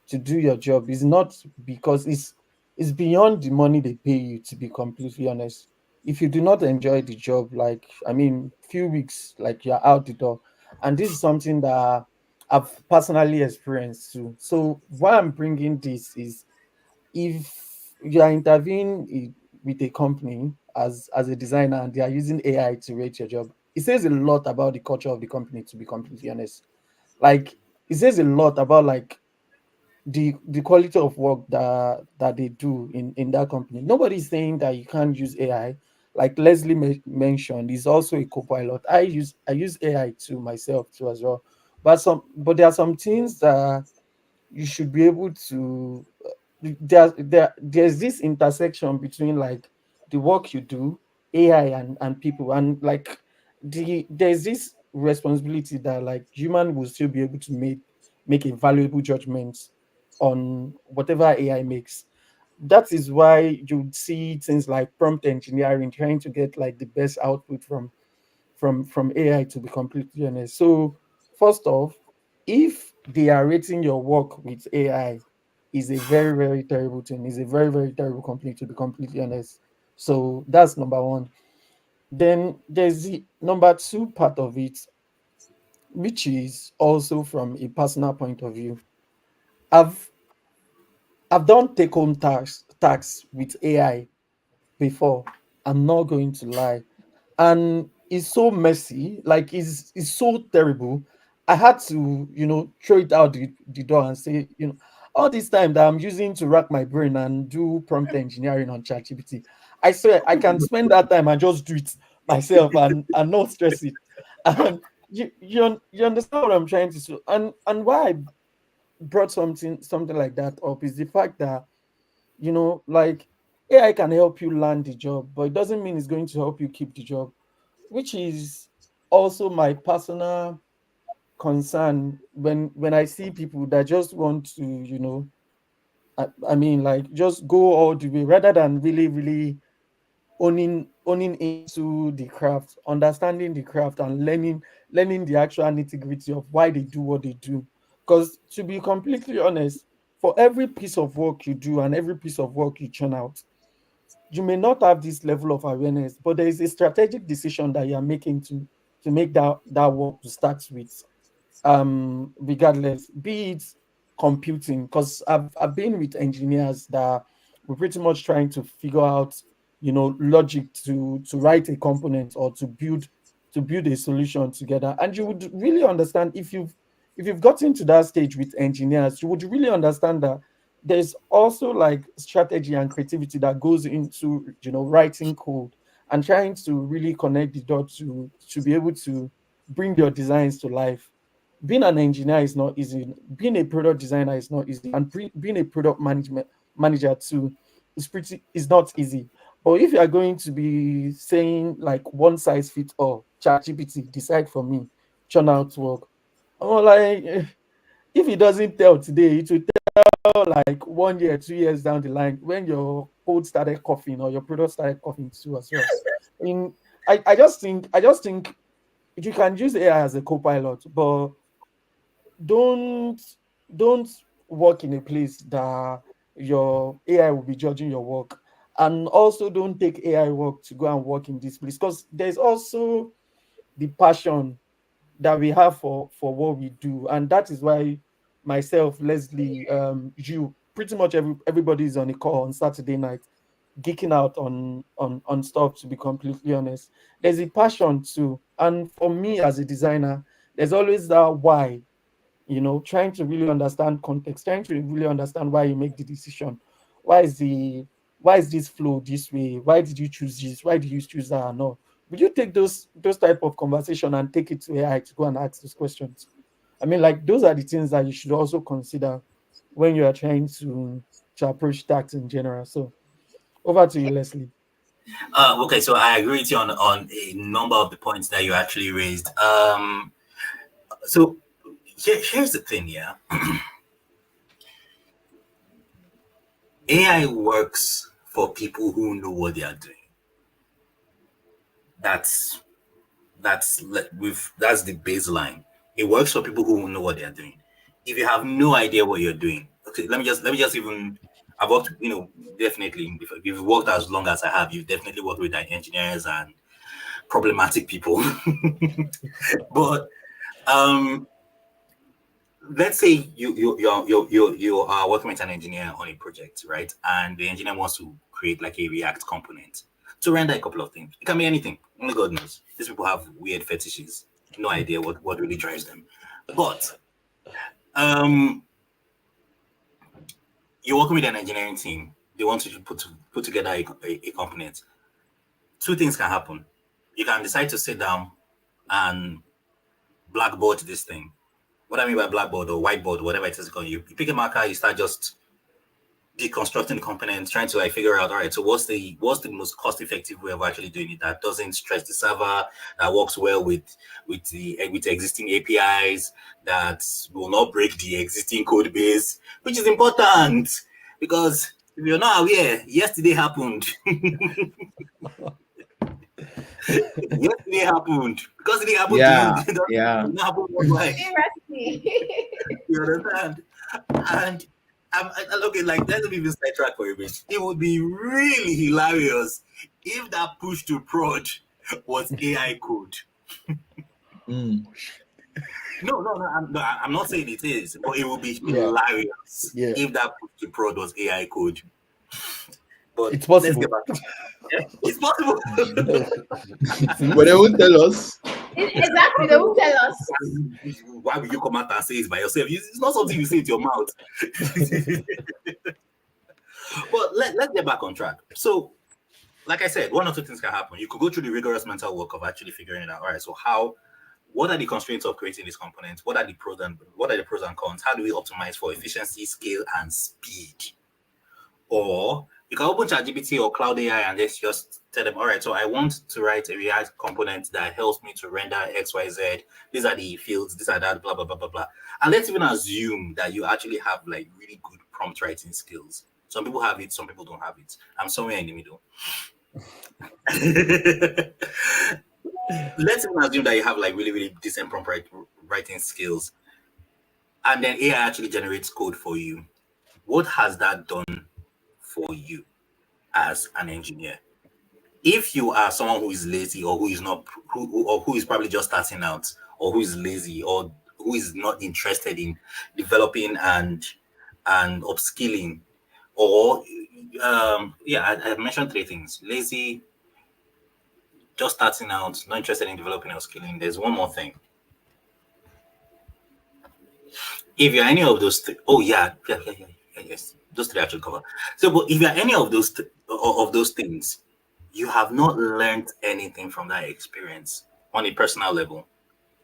do your job is not because it's beyond the money they pay you, to be completely honest. If you do not enjoy the job, like, I mean, few weeks, like, you're out the door. And this is something that I've personally experienced too. So why I'm bringing this is, if you are interviewing with a company as a designer and they are using AI to rate your job, it says a lot about the culture of the company, to be completely honest. Like, it says a lot about like the quality of work that they do in that company. Nobody's saying that you can't use AI. Like Leslie mentioned, is also a co-pilot. I use AI to myself too as well. But there are some things that you should be able to, there's this intersection between like the work you do, AI, and people, and like there's this responsibility that like human will still be able to make a valuable judgment on whatever AI makes. That is why you see things like prompt engineering trying to get like the best output from AI, to be completely honest. So first off, if they are rating your work with AI is a very, very terrible thing. It's a very, very terrible company, to be completely honest. So that's number one. Then there's the number two part of it, which is also from a personal point of view. I've I've done take home tax with AI before. I'm not going to lie. And it's so messy, like it's so terrible. I had to, throw it out the door and say, all this time that I'm using to rack my brain and do prompt engineering on ChatGPT, I swear I can spend that time and just do it myself and not stress it. And you understand what I'm trying to say. And why I brought something like that up is the fact that, like, AI can help you land the job, but it doesn't mean it's going to help you keep the job, which is also my personal concern when I see people that just want to, I mean, like, just go all the way rather than really, really owning into the craft, understanding the craft, and learning the actual nitty gritty of why they do what they do. Because to be completely honest, for every piece of work you do and every piece of work you churn out, you may not have this level of awareness, but there is a strategic decision that you are making to make that work to start with, regardless, be it computing, because I've been with engineers that we're pretty much trying to figure out, logic to write a component or to build a solution together. And you would really understand, if you've gotten to that stage with engineers, you would really understand that there's also like strategy and creativity that goes into, writing code and trying to really connect the dots to be able to bring your designs to life. Being an engineer is not easy. Being a product designer is not easy, and being a product management manager too is not easy. But if you are going to be saying like one size fits all, ChatGPT decide for me, churn out work. Oh, like, if it doesn't tell today, it will tell like 1 year, 2 years down the line when your code started coughing or your product started coughing too as well. In I just think you can use AI as a co-pilot, but don't don't work in a place that your AI will be judging your work. And also don't take AI work to go and work in this place, because there's also the passion that we have for what we do. And that is why myself, Leslie, you, pretty much everybody is on a call on Saturday night, geeking out on stuff, to be completely honest. There's a passion too. And for me as a designer, there's always that why, trying to really understand context, trying to really understand why you make the decision. Why is the why is this flow this way? Why did you choose this? Why did you choose that? No. Would you take those type of conversation and take it to AI to go and ask those questions? I mean, like, those are the things that you should also consider when you are trying to approach tax in general. So over to you, Leslie. Okay, so I agree with you on a number of the points that you actually raised. So here's the thing, yeah. AI works for people who know what they are doing. That's that's the baseline. It works for people who know what they are doing. If you have no idea what you're doing, okay, let me just even. I've worked, definitely. If you've worked as long as I have, you've definitely worked with engineers and problematic people. But um, let's say you are working with an engineer on a project, right? And the engineer wants to create like a React component to render a couple of things. It can be anything. Only God knows. These people have weird fetishes. No idea what really drives them. But um, you're working with an engineering team. They want you to put together a component. Two things can happen. You can decide to sit down and blackboard this thing. What I mean by blackboard or whiteboard, whatever it is called, you pick a marker, you start just deconstructing the components, trying to like figure out, all right, so what's the most cost effective way of actually doing it that doesn't stress the server, that works well with the existing APIs, that will not break the existing code base, which is important because if you're not aware, yesterday happened. Yesterday happened because it didn't happen to you. Yeah, It yeah. didn't happen worldwide. Seriously. You understand? And okay, like let's even sidetrack for a bit. It would be really hilarious if that push to prod was AI code. Mm. I'm not saying it is, but it would be Yeah. hilarious Yeah. if that push to prod was AI code. But It's let's get possible. back. Yeah, it's possible. But they won't tell us. Exactly, they will tell us. Why will you come out and say it by yourself? It's not something you say with your mouth. But let's get back on track. So, like I said, one or two things can happen. You could go through the rigorous mental work of actually figuring it out. All right, so what are the constraints of creating these components? What are the pros and cons? How do we optimize for efficiency, scale, and speed? Or you can open ChatGPT or Cloud AI and just tell them, all right, so I want to write a React component that helps me to render XYZ. These are the fields, these are that, blah, blah, blah, blah, blah. And let's even assume that you actually have like really good prompt writing skills. Some people have it, some people don't have it. I'm somewhere in the middle. Let's even assume that you have like really, really decent prompt writing skills. And then AI actually generates code for you. What has that done for you as an engineer? If you are someone who is lazy or who is not who is probably just starting out, or who is lazy, or who is not interested in developing and upskilling, or I mentioned three things: lazy, just starting out, not interested in developing or skilling. There's one more thing. If you're any of those yes, those three actually cover. So, but if you're any of those things, you have not learned anything from that experience on a personal level.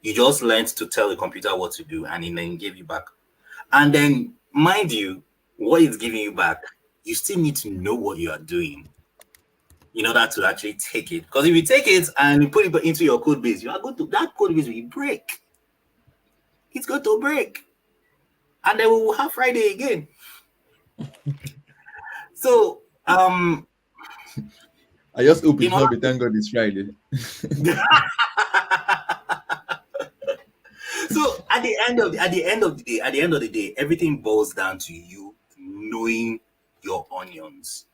You just learned to tell the computer what to do, and it then gave you back. And then, mind you, what it's giving you back, you still need to know what you are doing in order to actually take it. Because if you take it and you put it into your code base, you are going to that code base will break. It's going to break. And then we will have Friday again. So, I just hope it's not be thank God it's Friday. So at the end of the day, everything boils down to you knowing your onions.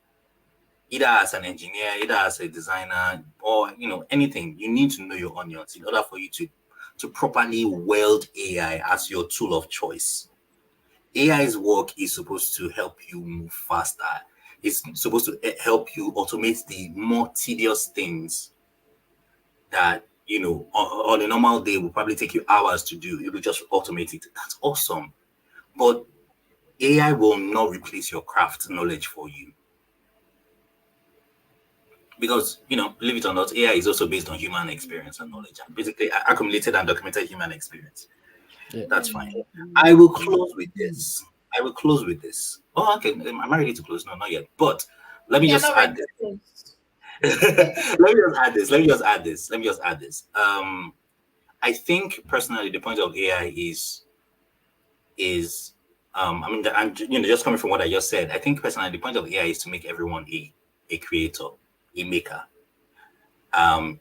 Either as an engineer, either as a designer, or anything, you need to know your onions in order for you to properly weld AI as your tool of choice. AI's work is supposed to help you move faster. It's supposed to help you automate the more tedious things that, on a normal day will probably take you hours to do. You will just automate it. That's awesome. But AI will not replace your craft knowledge for you. Because, believe it or not, AI is also based on human experience and knowledge, and basically accumulated and documented human experience. Yeah. That's fine. I will close with this. Oh, okay. Am I ready to close? No, not yet. But let me just add this. Let me just add this. I think personally, the point of AI is I'm just coming from what I just said. I think personally, the point of AI is to make everyone a creator, a maker.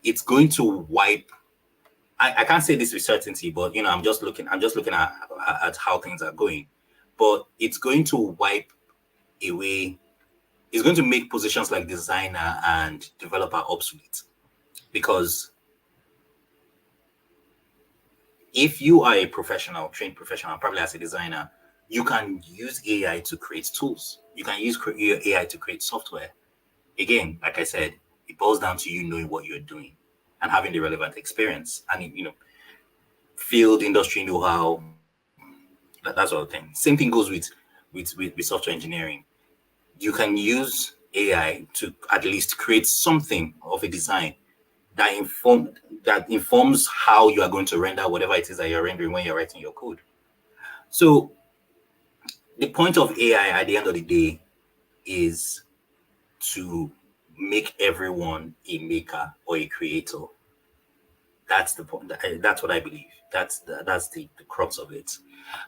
It's going to wipe. I can't say this with certainty, but I'm just looking at how things are going. But it's going to wipe away. It's going to make positions like designer and developer obsolete, because if you are a trained professional, probably as a designer, you can use AI to create tools. You can use AI to create software. Again, like I said, it boils down to you knowing what you're doing and having the relevant experience and field industry know-how, that sort of thing. Same thing goes with software engineering. You can use AI to at least create something of a design that informs how you are going to render whatever it is that you're rendering when you're writing your code. So the point of AI at the end of the day is to make everyone a maker or a creator. That's the point. That's what I believe. That's the crux of it.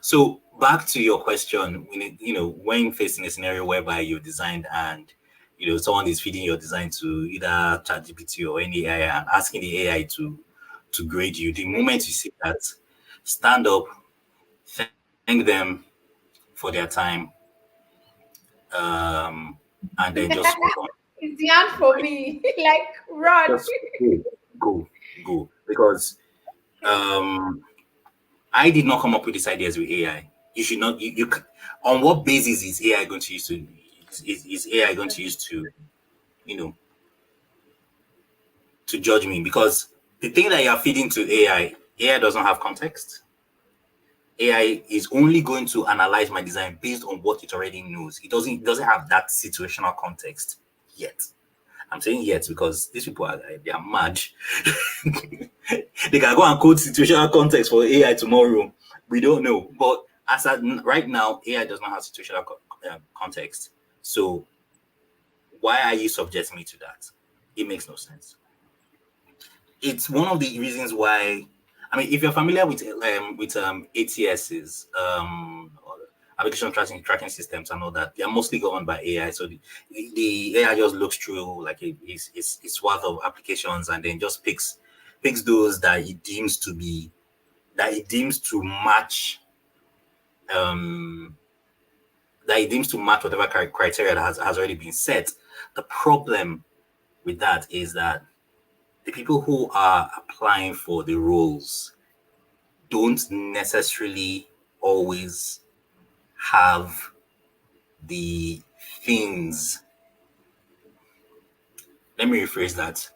So back to your question, when facing a scenario whereby you've designed and someone is feeding your design to either ChatGPT or any AI and asking the AI to grade you. The moment you see that, stand up, thank them for their time, um, and then just move on. It's the end for me. Like run. Just go, go. Because um, I did not come up with these ideas with AI. You should not. On what basis is AI going to use to? Is AI going to use to, you know, to judge me? Because the thing that you are feeding to AI doesn't have context. AI is only going to analyze my design based on what it already knows. It doesn't have that situational context yet. I'm saying yet because these people they are mad. They can go and code situational context for AI tomorrow. We don't know. But as at right now, AI does not have situational context. So why are you subjecting me to that? It makes no sense. It's one of the reasons why. I mean, if you're familiar with ATSs, or application tracking systems, and all that, they are mostly governed by AI. So the AI just looks through like a swath of applications and then just picks those that it deems to match um whatever criteria that has already been set. The problem with that is that the people who are applying for the roles don't necessarily always have the things. Let me rephrase that.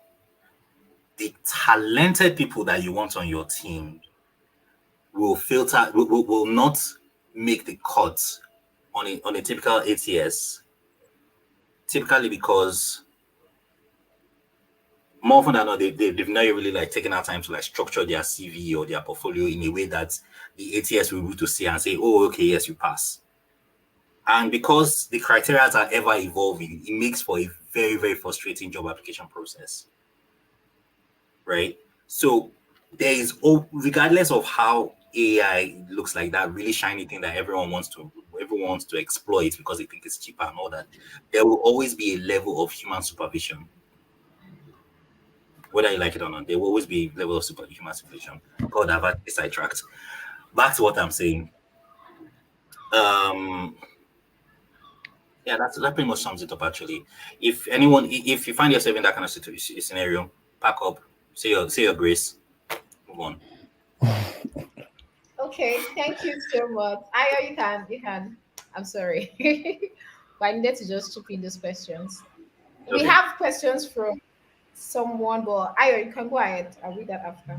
The talented people that you want on your team will not make the cut on a typical ATS, typically because more often than not, they've not really like taken our time to like structure their CV or their portfolio in a way that the ATS will be able to see and say, oh, okay, yes, you pass. And because the criteria are ever evolving, it makes for a very, very frustrating job application process. Right? So there is, regardless of how AI looks like that really shiny thing that everyone wants to exploit because they think it's cheaper and all that, there will always be a level of human supervision. Whether you like it or not, there will always be a level of human supervision. God, I've had this sidetracked. Back to what I'm saying. Yeah, that pretty much sums it up actually. If you find yourself in that kind of scenario, pack up, say your grace, move on. Okay, thank you so much. Ayo, you can. I'm sorry. But I needed to just chip in those questions. We Okay. have questions from someone, but Ayo, you can go ahead. I'll read that after.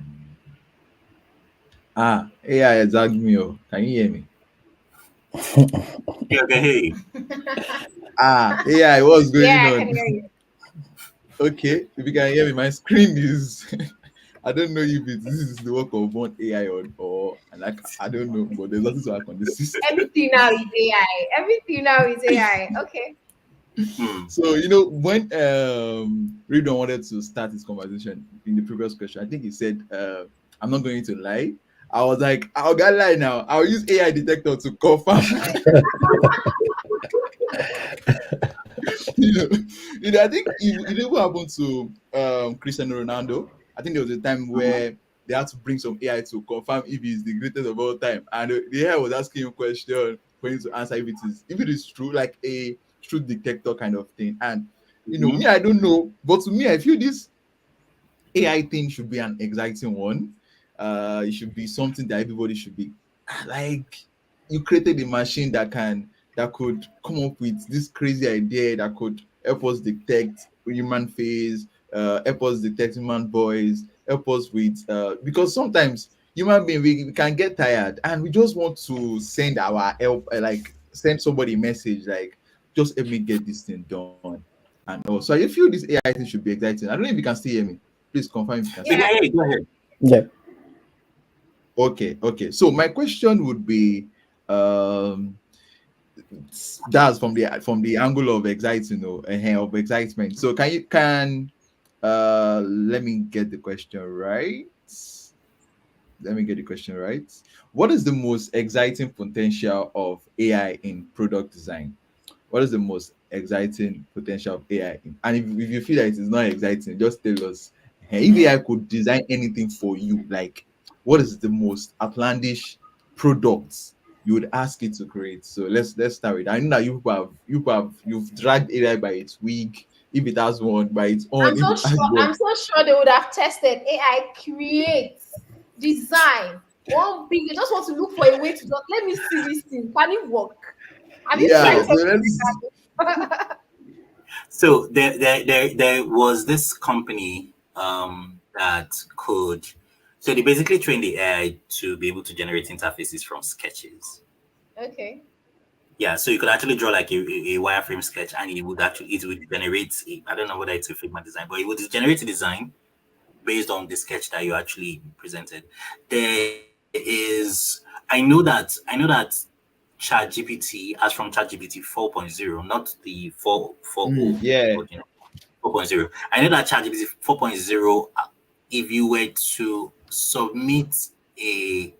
AI has zagged me. Oh. Can you hear me? Okay, okay, hey. AI, what's going Yeah, I can on? hear you. Okay, if you can hear me, my screen is. I don't know if this is the work of one AI or like I don't know, but there's nothing to hack on the system. Everything now is AI. Everything now is AI. Okay. Hmm. So when Ridwan wanted to start his conversation in the previous question, I think he said, "I'm not going to lie." I was like, "I'll get lie now. I'll use AI detector to confirm." you know, I think it even happened to Cristiano Ronaldo. I think there was a time where they had to bring some AI to confirm if he's the greatest of all time, and the AI was asking him a question for him to answer if it is true, like a truth detector kind of thing. And Mhm. me, I don't know, but to me, I feel this AI thing should be an exciting one. It should be something that everybody should be like. You created a machine that could come up with this crazy idea that could help us detect human face, help us detect human voice, help us with because sometimes human being we can get tired and we just want to send our help, like send somebody a message like just help me get this thing done. And also, I feel this AI thing should be exciting. I don't know if you can still hear me. Please confirm if you can We still Yeah. can hear hear me. you. Go ahead. Yeah. Okay. So my question would be, um, that's from the angle of exciting, of excitement. So let me get the question right. Let me get the question right. What is the most exciting potential of AI in product design? What is the most exciting potential of AI? And if you feel that it is not exciting, just tell us. Hey, if AI could design anything for you, like what is the most outlandish products you would ask it to create? So let's start with. I know that you've dragged AI by its wig, if it has one, by its own, if it has one. I'm so sure they would have tested AI creates design. One big, they just want to look for a way to just let me see this thing. Can it work? Have you tried Yeah, so let's. something? So there was this company that could, so they basically trained the AI to be able to generate interfaces from sketches. Okay. Yeah, so you could actually draw like a wireframe sketch, and it would generate I don't know whether it's a Figma design, but it would generate a design based on the sketch that you actually presented. There is, I know that ChatGPT, as from ChatGPT 4.0, not the 4.0, Yeah. but 4.0. I know that ChatGPT 4.0, if you were to submit a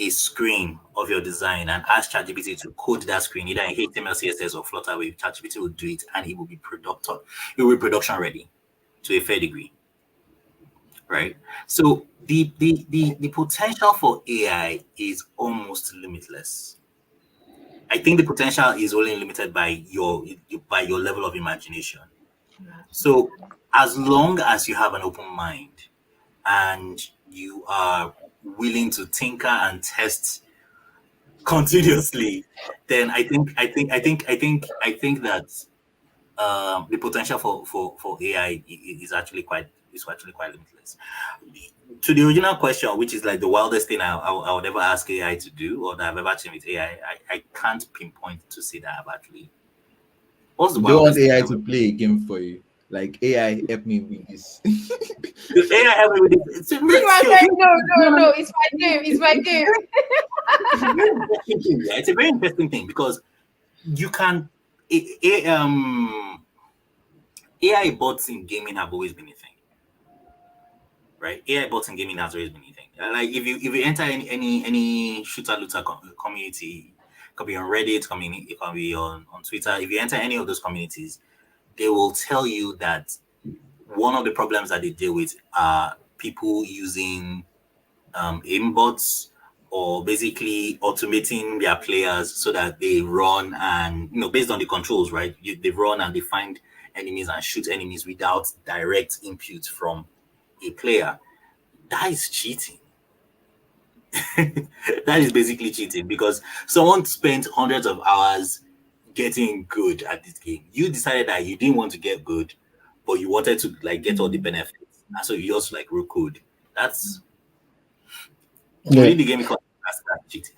a screen of your design and ask ChatGPT to code that screen either in HTML, CSS, or Flutterwave, ChatGPT will do it, and it will be production ready to a fair degree, right? So the potential for AI is almost limitless. I think the potential is only limited by your level of imagination. So as long as you have an open mind and you are willing to tinker and test continuously, then I think that the potential for AI is actually quite limitless. To the original question, which is like the wildest thing I would ever ask AI to do, or that I've ever seen with AI, I can't pinpoint to say that I've actually. What's the You don't want wildest thing AI ever? to play a game for you. Like AI, help me with this. The AI help me with it. Ridwan said, no, it's my game, it's my game. It's a very interesting thing. Yeah, it's a very interesting thing because you can. AI bots in gaming have always been a thing, right? AI bots in gaming has always been a thing. Like if you enter any shooter looter community, it could be on Reddit, it can be on Twitter. If you enter any of those communities, they will tell you that one of the problems that they deal with are people using aimbots, or basically automating their players so that they run and, based on the controls, right? They run and they find enemies and shoot enemies without direct input from a player. That is cheating. That is basically cheating because someone spent hundreds of hours getting good at this game. You decided that you didn't want to get good, but you wanted to like get all the benefits, and so you just like wrote code. That's Yeah. within the game. That's cheating.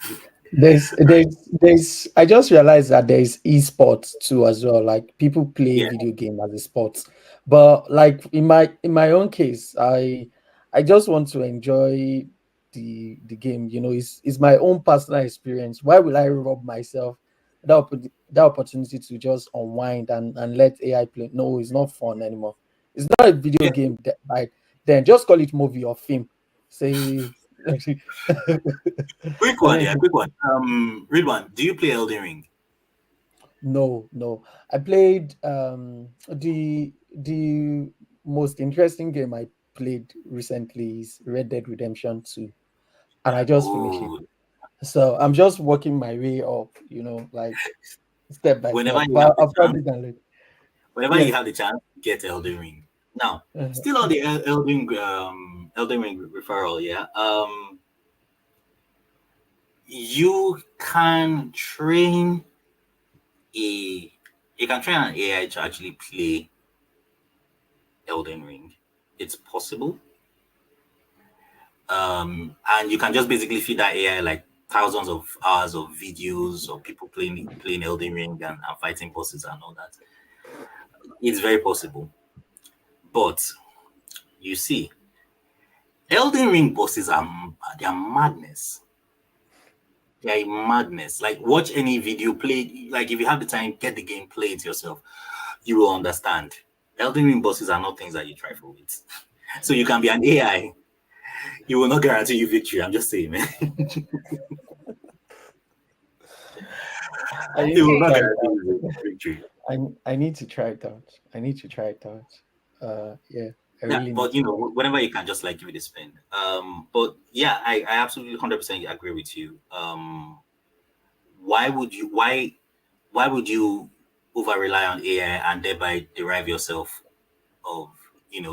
There's I just realized that there's esports too as well. Like people play Yeah. video game as a sport. But like in my own case, I just want to enjoy the game. It's my own personal experience. Why will I rob myself that opportunity to just unwind and let AI play? No, it's not fun anymore. It's not a video Yeah. game like then just call it movie or film. Say Quick one, yeah, quick one. Ridwan, do you play Elden Ring? No, no. I played the most interesting game I played recently is Red Dead Redemption 2, and I just finished it. Oh, So I'm just working my way up, like step by whenever step. you have But the I'll chance, probably download. whenever you Yes. have the chance, get Elden Ring. Now, Uh-huh. still on the Elden Ring referral, yeah. You can train a you can train an AI to actually play Elden Ring. It's possible. And you can just basically feed that AI like thousands of hours of videos of people playing Elden Ring and fighting bosses and all that. It's very possible. But you see, Elden Ring bosses they are madness. They are madness. Like watch any video, play like if you have the time, get the game, play it yourself. You will understand. Elden Ring bosses are not things that you try for with. So you can be an AI. You will not guarantee you victory. I'm just saying, man. I It need will to not try it guarantee out. you victory. I need to try it out. I need to try it out. Yeah, I Yeah, really need but to try it. whenever you can just like give it a spin. But yeah, I absolutely 100% agree with you. Why would you why would you over rely on AI and thereby derive yourself of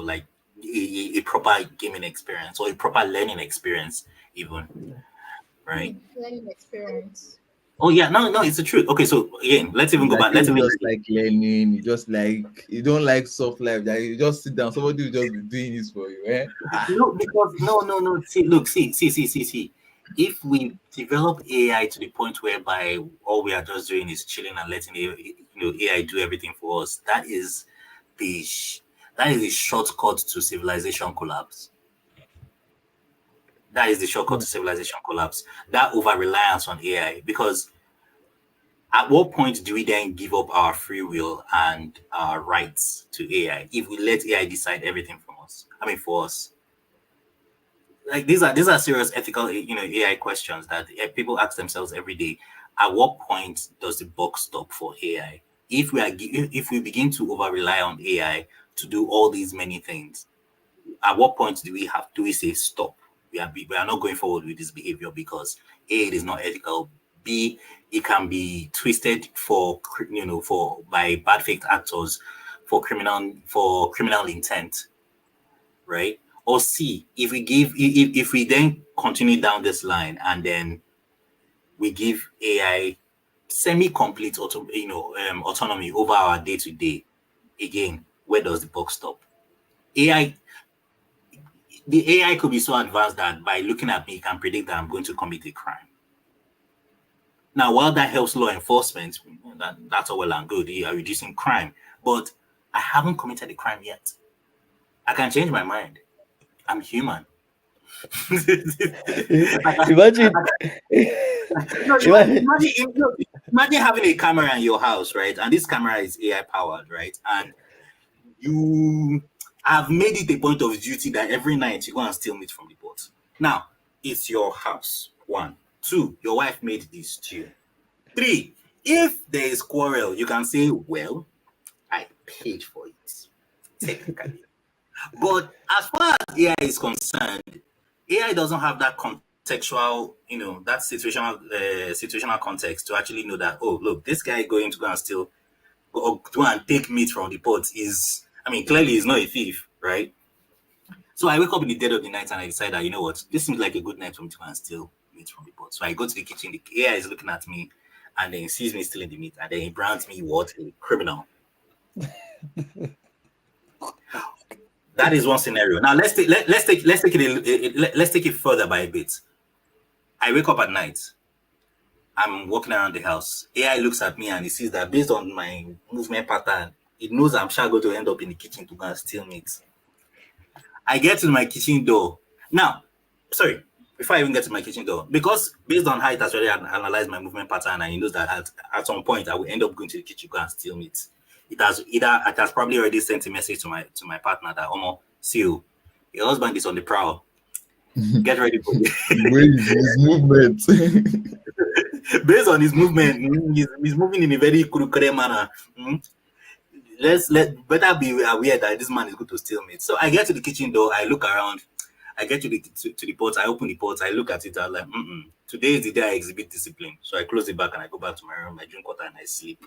like a proper gaming experience or a proper learning experience even, right? Learning experience. Oh yeah, no, it's the truth. Okay, so again, let's even go Like back. Let's you even just like learning, you don't like soft life, that you just sit down, somebody will just be doing this for you. Eh? no, because no. See, look, see. If we develop AI to the point whereby all we are just doing is chilling and letting AI do everything for us, the sh- that is the shortcut to civilization collapse. That is the shortcut Yeah. to civilization collapse. That over reliance on AI, because at what point do we then give up our free will and our rights to AI if we let AI decide everything from us? I mean, for us, like these are serious ethical AI questions that people ask themselves every day. At what point does the buck stop for AI? If we begin to over rely on AI to do all these many things, at what point do we say stop? We are not going forward with this behavior because A, it is not ethical. B, it can be twisted for by bad faith actors for criminal intent, right? Or C, if we then continue down this line and then we give AI semi-complete autonomy over our day to day, again, where does the buck stop? AI the AI could be so advanced that by looking at me, it can predict that I'm going to commit a crime. Now, while that helps law enforcement, that's all well and good. You are reducing crime, but I haven't committed a crime yet. I can change my mind. I'm human. Imagine, No, imagine. imagine having a camera in your house, right? And this camera is AI powered, right? And you have made it a point of duty that every night you go and steal meat from the pot. Now, it's your house. One. Two, your wife made this stew. Three, if there is quarrel, you can say, well, I paid for it, technically. But as far as AI is concerned, AI doesn't have that contextual, that situational context to actually know that, oh, look, this guy going to go and steal or go and take meat from the pot is, I mean, clearly he's not a thief, right? So I wake up in the dead of the night and I decide that, you know what, this seems like a good night for me to go and steal meat from the pot. So I go to the kitchen, the AI is looking at me and then he sees me stealing the meat and then he brands me what? A criminal. That is one scenario. Now let's take it further by a bit. I wake up at night. I'm walking around the house. AI looks at me and he sees that based on my movement pattern, it knows I'm sure going to end up in the kitchen to go and steal meat. I get to my kitchen door. Now, sorry, before I even get to my kitchen door, because based on how it has already analyzed my movement pattern and it knows that at some point I will end up going to the kitchen to go and steal meat. It has probably already sent a message to my partner that see you, your husband is on the prowl. Get ready for it. The way his movement. Based on his movement, he's moving in a very crooked manner. Let better be aware that this man is going to steal meat. So I get to the kitchen door, I look around, I get to the pot, I open the pot, I look at it, I'm like, today is the day I exhibit discipline. So I close it back and I go back to my room, I drink water and I sleep.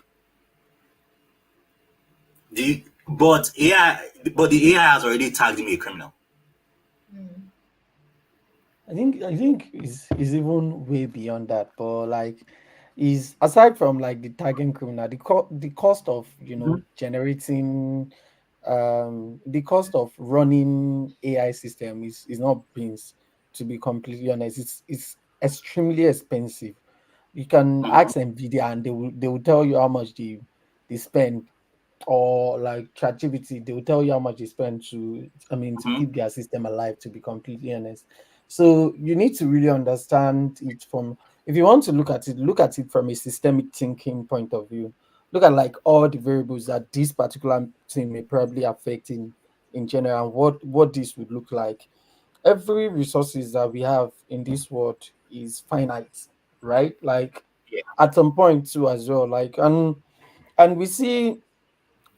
But the AI has already tagged me a criminal. I think is even way beyond that. But like, is aside from like the tagging criminal, the cost of generating, the cost of running AI system is not beans. To be completely honest, it's extremely expensive. You can Mhm. ask Nvidia and they will tell you how much they spend, or like ChatGPT, they will tell you how much they spend to Mhm. keep their system alive, to be completely honest. So you need to really understand it from, if you want to look at it from a systemic thinking point of view. Look at like all the variables that this particular thing may probably affect in general, and what this would look like. Every resources that we have in this world is finite, right? Like Yeah. at some point too as well. Like, and And we see,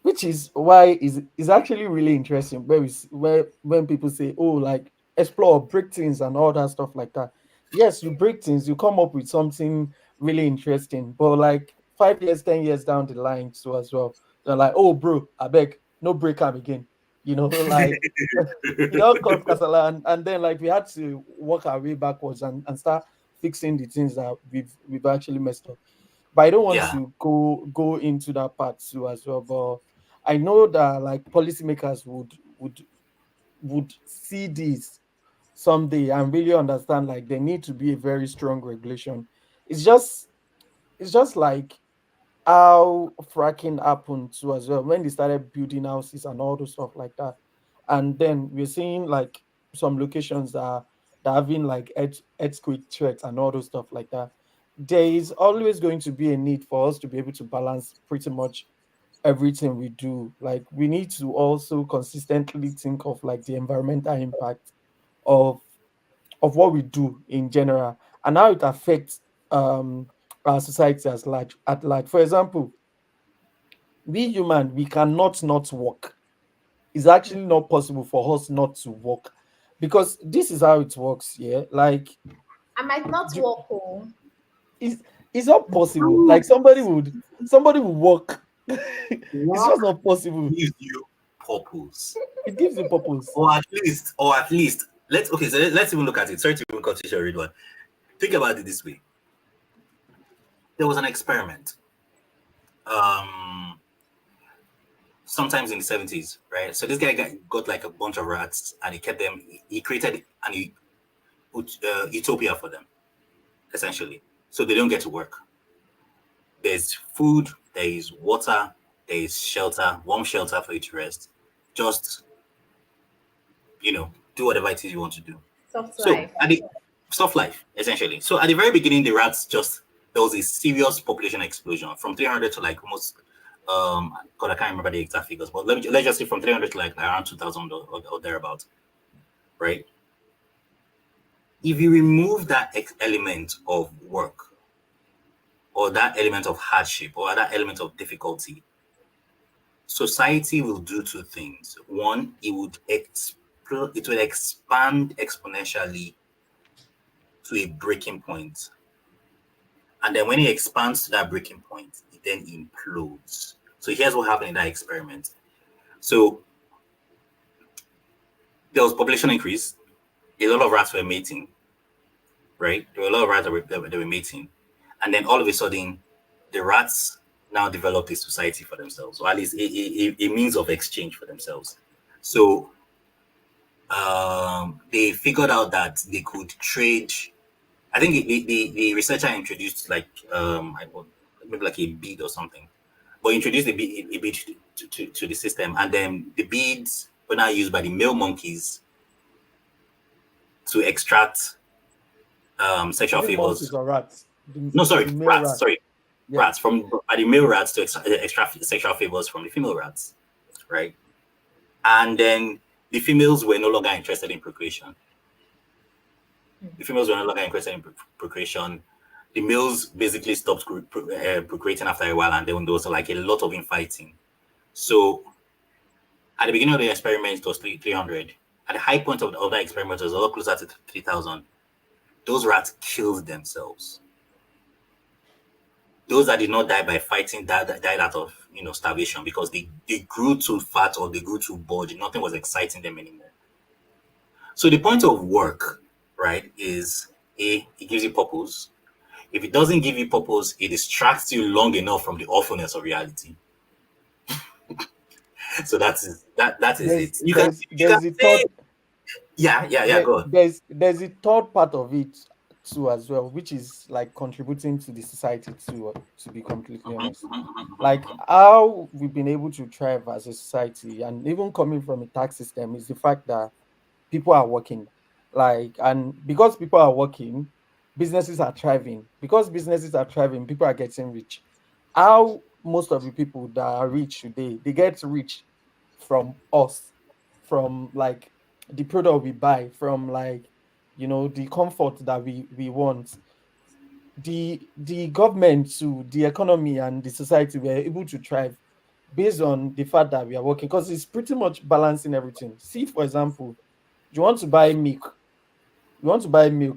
which is why is actually really interesting, where where when people say, oh, like explore, break things and all that stuff like that. Yes, you break things, you come up with something really interesting, but like 5 years, 10 years down the line too as well, they're like, oh bro, I beg, no break am again. Like it all caused casala, and then like we had to work our way backwards and start fixing the things that we've actually messed up. But I don't want Yeah, to go into that part too as well. But I know that like policymakers would see this someday and really understand like there need to be a very strong regulation. It's just it's just like how fracking happened too as well when they started building houses and all those stuff like that. And then we're seeing like some locations that are having like earthquake threats and all those stuff like that. There is always going to be a need for us to be able to balance pretty much everything we do. Like we need to also consistently think of like the environmental impact of what we do in general and how it affects our society as large at large. For example, we human, we cannot not work. It's actually not possible for us not to work because this is how it works. Yeah, like I might not do, walk home. it's it's not possible. true. Like somebody would work. It's Work just not possible. gives you purpose, It gives you purpose. or at least, let's even look at it. Sorry to even cut you short, Ridwan. Think about it this way: there was an experiment, um, sometimes in the 70s, right? So this guy got like a bunch of rats, and he kept them. He created and he put utopia for them, essentially, so they don't get to work. There's food, there is water, there is shelter, warm shelter for you to rest. Just do whatever it is you want to do. Soft So life. at the soft life, essentially. So at the very beginning, the rats just there was a serious population explosion from 300 to like almost God, I can't remember the exact figures, but let's just say from 300 to like around 2,000 or thereabout, right? If you remove that element of work or that element of hardship or that element of difficulty, society will do two things. One, it will expand exponentially to a breaking point. And then when it expands to that breaking point, it then implodes. So here's what happened in that experiment. So there was population increase. A lot of rats were mating, right? There were a lot of rats that were mating. And then all of a sudden, the rats now developed a society for themselves, or at least a means of exchange for themselves. So they figured out that they could trade. I think the researcher introduced like maybe like a bead or something, but introduced a bead to the system, and then the beads were now used by the male monkeys to extract Is sexual it monkeys favors. or rats? No, sorry, The male rats. rats. Sorry, Yeah. rats from by the male rats to extract sexual favors from the female rats, right? And then the females were no longer interested in procreation. The females were no longer interested in procreation. The males basically stopped procreating after a while, and then there was like a lot of infighting. So at the beginning of the experiment, it was 300. At the high point of that experiment, it was a lot closer to 3,000. Those rats killed themselves. Those that did not die by fighting died out of starvation because they grew too fat or they grew too bored. Nothing was exciting them anymore. So the point of work, right, is it gives you purpose. If it doesn't give you purpose, it distracts you long enough from the awfulness of reality. So that is There's it. there's You can there's a say thought yeah, there, go on. there's a third part of it too as well, which is like contributing to the society too, to be completely honest. Like how we've been able to thrive as a society and even coming from a tax system is the fact that people are working. Like, and because people are working, businesses are thriving. Because businesses are thriving, people are getting rich. How most of the people that are rich today, they get rich from us, from like the product we buy, from like the comfort that we want. the government to the economy and the society were able to thrive based on the fact that we are working, because it's pretty much balancing everything. See, for example, you want to buy milk,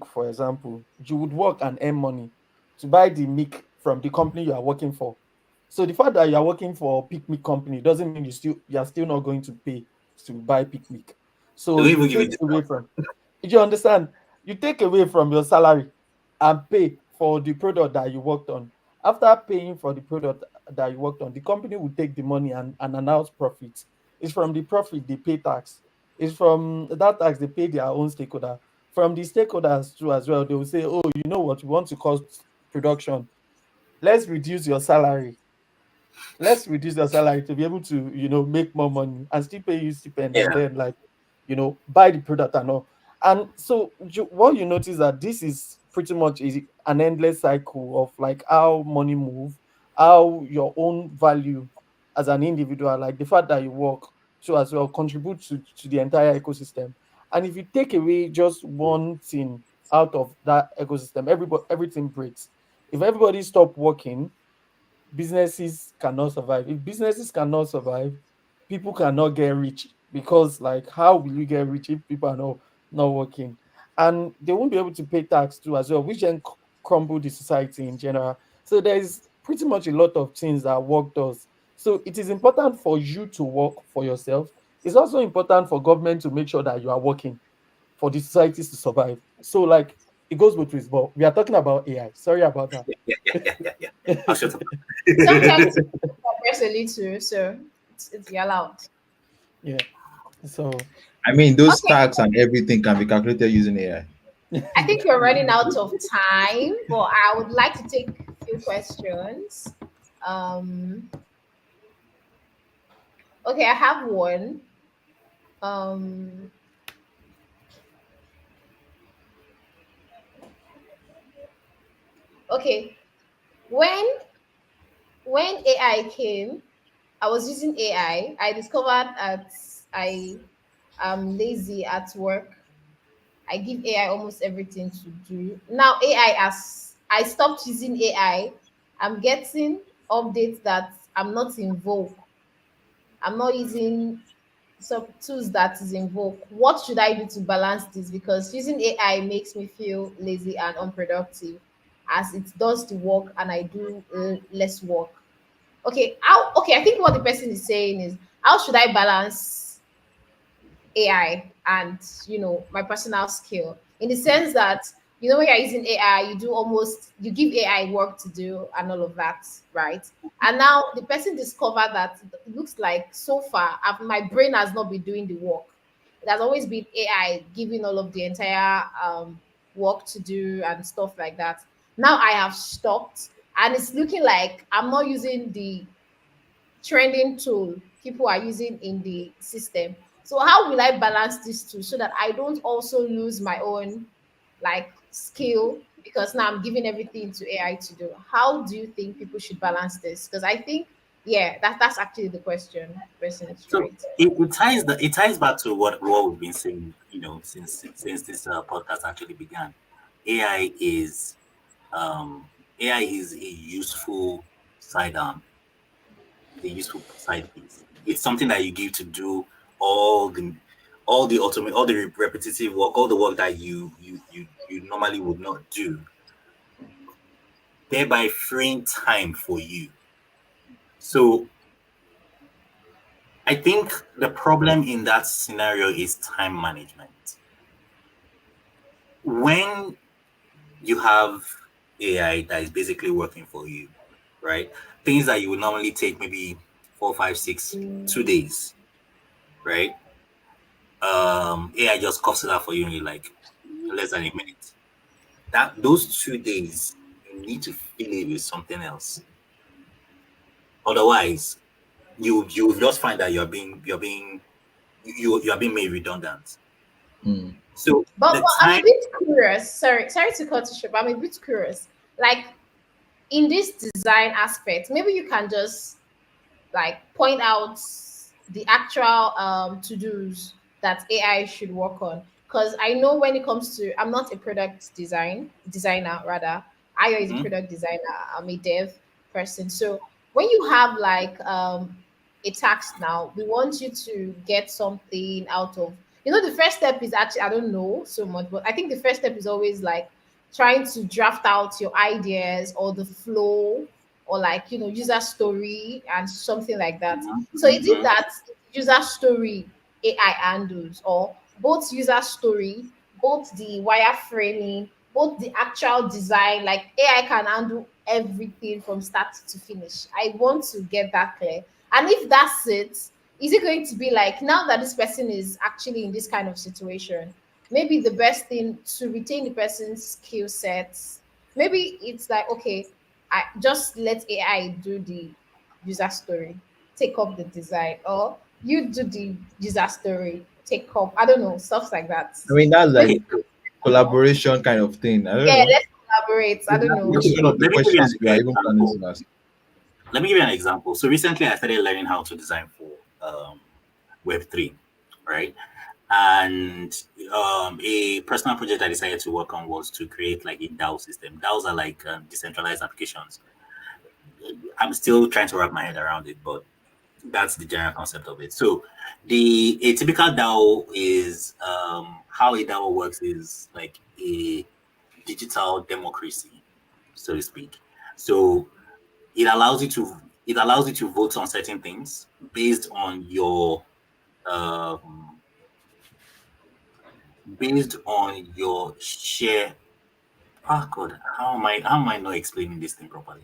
for example, you would work and earn money to buy the milk from the company you are working for. So the fact that you are working for a pick milk company doesn't mean you are still not going to pay to buy pick milk. They So don't you even give take it away from, did you understand? You take away from your salary and pay for the product that you worked on. After paying for the product that you worked on, the company will take the money and announce profits. It's from the profit they pay tax. It's from that tax they pay their own stakeholder. From the stakeholders too as well, they will say, "Oh, you know what? We want to cost production. Let's reduce your salary. Let's reduce your salary to be able to, make more money and still pay you stipend, and Yeah. then, like, buy the product and all." And so what you notice that this is pretty much an endless cycle of like how money move, how your own value as an individual, like the fact that you work, so as well contribute to the entire ecosystem. And if you take away just one thing out of that ecosystem, everything breaks. If everybody stop working, businesses cannot survive. If businesses cannot survive, people cannot get rich, because like how will you get rich if people are not working? And they won't be able to pay tax too as well, which then crumble the society in general. So there's pretty much a lot of things that work does. So it is important for you to work for yourself. It's also important for government to make sure that you are working for the societies to survive. So like it goes both ways. But we are talking about AI. Sorry about that. Yeah. I'll shut up. Sometimes you progress a little, so it's you're allowed. Yeah. So I mean, those Okay, tax and everything can be calculated using AI. I think we're running out of time, but I would like to take a few questions. Um, okay, I have one. Um, okay, when when AI came, I was using AI. I discovered that I am lazy at work. I give AI almost everything to do. Now AI, as I stopped using AI, I'm getting updates that I'm not in vogue. I'm not using some tools that is in vogue. What should I do to balance this? Because using AI makes me feel lazy and unproductive, as it does the work and I do less work. Okay, how? Okay, I think what the person is saying is, how should I balance AI and my personal skill, in the sense that when you're using AI, you give AI work to do and all of that, right? And now the person discovered that it looks like so far my brain has not been doing the work. It has always been AI giving all of the entire work to do and stuff like that. Now I have stopped, and it's looking like I'm not using the trending tool people are using in the system. So how will I balance these two so that I don't also lose my own like skill, because now I'm giving everything to AI to do? How do you think people should balance this? Because I think, yeah, that's actually the question. The person is So right. it ties back to what we've been saying, since this podcast actually began. AI is um AI is a useful side side piece. It's something that you give to do all the all the repetitive work, all the work that you normally would not do, thereby freeing time for you. So I think the problem in that scenario is time management. When you have AI that is basically working for you, right? Things that you would normally take maybe 4, 5, 6, 2 days, right? AI just coughs it out for you in like less than a minute. That those 2 days, you need to fill it with something else. Otherwise, you just find that you are being made redundant. Hmm. So But the I'm a time bit curious. Sorry to cut you short, but I'm a bit curious. Like, in this design aspect, maybe you can just like point out the actual to-dos that AI should work on. Because I know when it comes to, I'm not a product designer rather. Ayo is a Mhm. product designer. I'm a dev person. So when you have like a task now, we want you to get something out of. The first step is actually I don't know so much, but I think the first step is always like trying to draft out your ideas or the flow or like user story and something like that. Mhm. So is it Mhm. that user story AI handles or both user story, both the wireframing, both the actual design, like AI can handle everything from start to finish. I want to get that clear. And if that's it, is it going to be like now that this person is actually in this kind of situation, maybe the best thing to retain the person's skill sets, maybe it's like, okay, I just let AI do the user story, take up the design, or you do the user story, take up, I don't know, stuff like that. I mean, that's Maybe like collaboration kind of thing. I don't yeah, know. let's collaborate. I don't Which know. is Okay, one of the let me give you questions we are an even planning example. to ask. Let me give you an example. So recently, I started learning how to design for Web3, right? And a personal project I decided to work on was to create like a DAO system. DAOs are like decentralized applications. I'm still trying to wrap my head around it, but that's the general concept of it. So, the a typical DAO is how a DAO works is like a digital democracy, so to speak. So it allows you to vote on certain things based on your um, share. Oh God, how am I not explaining this thing properly?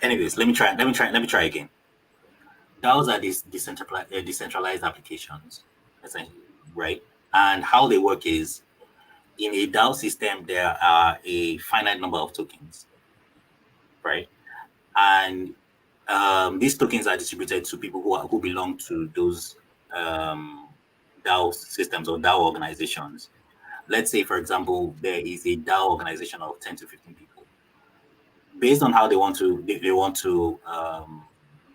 Anyways, let me try again. DAOs are these decentralized applications, essentially, right? And how they work is in a DAO system, there are a finite number of tokens, right? And these tokens are distributed to people who belong to those um, DAO systems or DAO organizations. Let's say, for example, there is a DAO organization of 10 to 15 people. Based on how they want to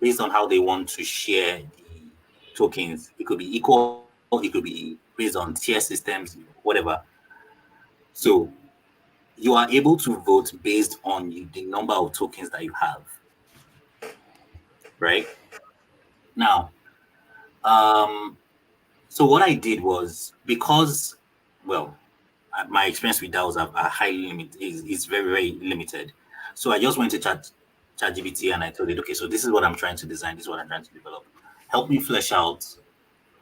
based on how they want to share the tokens, it could be equal, it could be based on tier systems, whatever. So you are able to vote based on the number of tokens that you have, right? Now, um, so what I did was because, well, my experience with DAOs are highly limited, is very, very limited. So I just went to ChatGPT and I told it, okay, so this is what I'm trying to design, this is what I'm trying to develop. Help me flesh out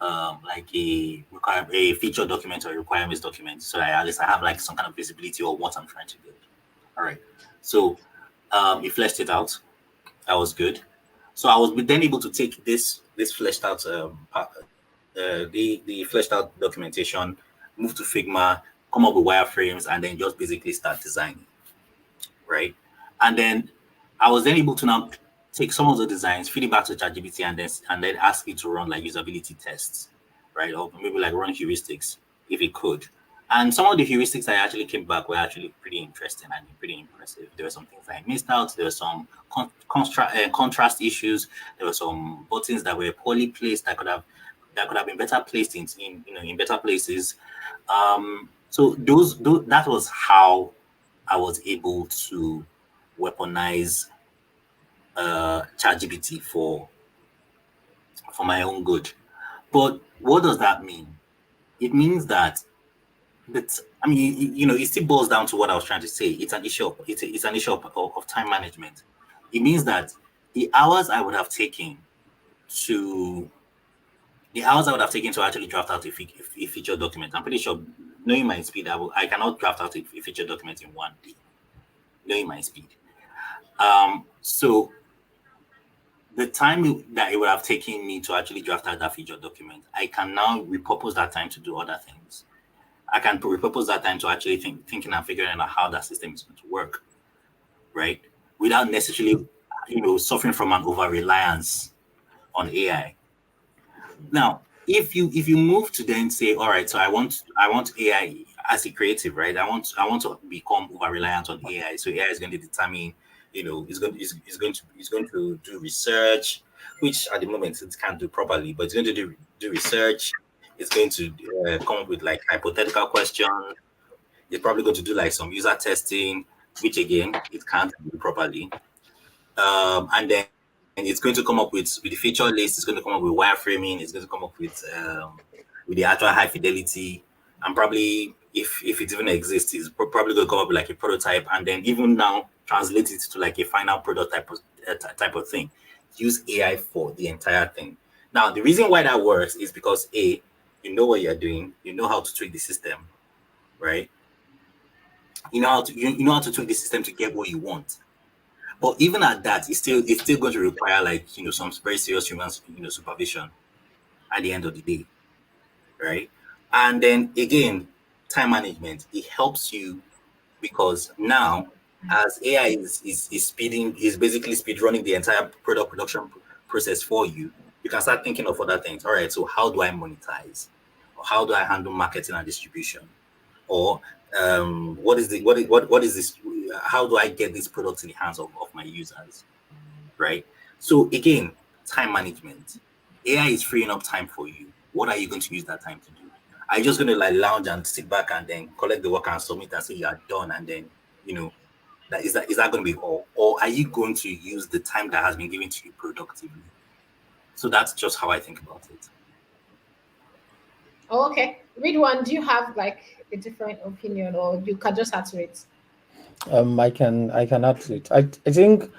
like a feature document or a requirements document so that at least I have like some kind of visibility of what I'm trying to build. All right. So it fleshed it out. That was good. So I was then able to take this fleshed out the fleshed out documentation, move to Figma, come up with wireframes, and then just basically start designing, right? And then I was then able to now take some of the designs, feed it back to ChatGPT, and then ask it to run like usability tests, right? Or maybe like run heuristics if it could. And some of the heuristics that actually came back were actually pretty interesting and pretty impressive. There were some things I missed out. There were some contrast issues. There were some buttons that were poorly placed that could have been better placed in better places. So that was how I was able to weaponize ChatGPT for my own good. But what does that mean? It means that I mean, it still boils down to what I was trying to say. It's an issue it's an issue of time management. It means that the hours I would have taken to to actually draft out a feature document. I'm pretty sure, knowing my speed, I cannot draft out a feature document in 1 day. Knowing my speed, so the time that it would have taken me to actually draft out that feature document, I can now repurpose that time to do other things. I can repurpose that time to actually thinking and figuring out how that system is going to work, right? Without necessarily, suffering from an over reliance on AI. Now, if you move to then say, all right, so I want AI as a creative, right? I want to become over reliant on AI. So AI is going to determine, it's going to do research, which at the moment it can't do properly, but it's going to do research. It's going to come up with like hypothetical questions. It's probably going to do like some user testing, which again it can't do properly. And then it's going to come up with the feature list. It's going to come up with wireframing. It's going to come up with the actual high fidelity, and probably if it even exists, it's probably going to come up with like a prototype, and then even now translate it to like a final product type of thing. Use AI for the entire thing. Now, the reason why that works is because a, you know what you're doing, you know how to tweak the system, right? You know how to tweak the system to get what you want. But even at that, it's still going to require like some very serious human supervision at the end of the day, right? And then again, time management. It helps you because now as AI is speeding is basically speed running the entire product production process for you, you can start thinking of other things. All right, so how do I monetize? Or how do I handle marketing and distribution? Or what is this? How do I get this product in the hands of my users? Right. So again, time management. AI is freeing up time for you. What are you going to use that time to do? Are you just going to like lounge and sit back and then collect the work and submit and say you are done and then you know that going to be all, or are you going to use the time that has been given to you productively? So that's just how I think about it. Oh, okay. Read one. Do you have like a different opinion, or you can just answer it? I can add to it. I think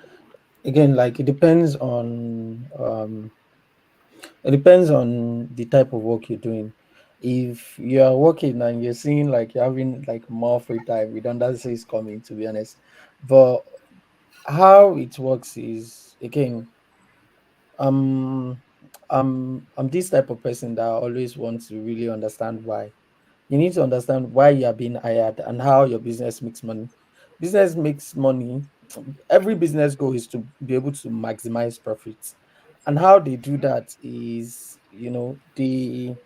again, like it depends on the type of work you're doing. If you are working and you're seeing like you're having like more free time, redundancy is coming, to be honest. But how it works is again, um, I'm this type of person that always wants to really understand why. You need to understand why you are being hired and how your business makes money. Business makes money. Every business goal is to be able to maximize profits. And how they do that is, they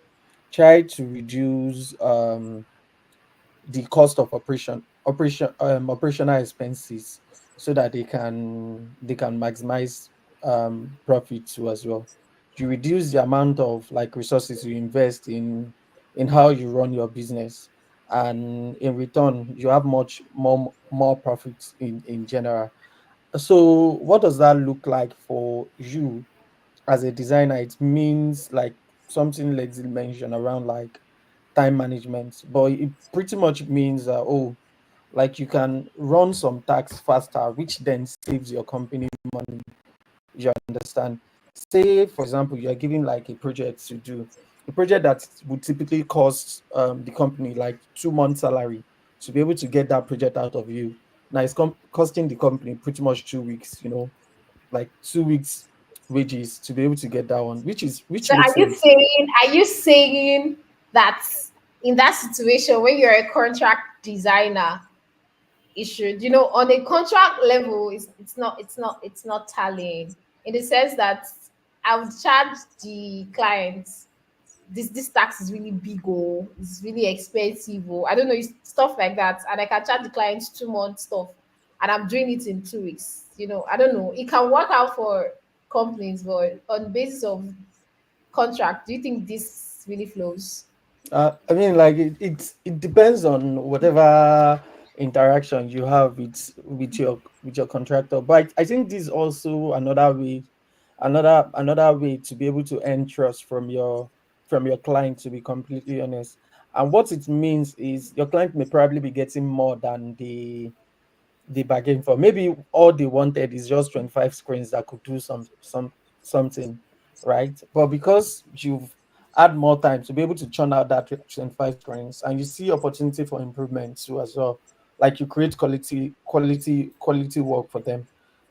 try to reduce the cost of operational expenses so that they can maximize profit too as well. You reduce the amount of like resources you invest in how you run your business, and in return you have much more profits in general. So what does that look like for you as a designer? It means like something Lexi mentioned around like time management, but it pretty much means like you can run some tasks faster, which then saves your company money. You understand? Say, for example, you are giving like a project to do, a project that would typically cost the company like 2 months' salary to be able to get that project out of you. Now it's costing the company pretty much 2 weeks, like 2 weeks wages to be able to get that one, which So makes sense. are you saying that in that situation when you're a contract designer, it should, on a contract level, it's not tallying, in the sense that I would charge the clients, this tax is really big, oh, it's really expensive, oh, I don't know, stuff like that, and I can charge the clients 2 months stuff, and I'm doing it in 2 weeks. I don't know, it can work out for companies, but on the basis of contract, do you think this really flows? I mean, like it depends on whatever interaction you have with your contractor. But I think this is also another way to be able to earn trust from your client. To be completely honest, and what it means is your client may probably be getting more than the bargain for. Maybe all they wanted is just 25 screens that could do something, right? But because you've had more time to be able to churn out that 25 screens, and you see opportunity for improvement too as well, like you create quality work for them.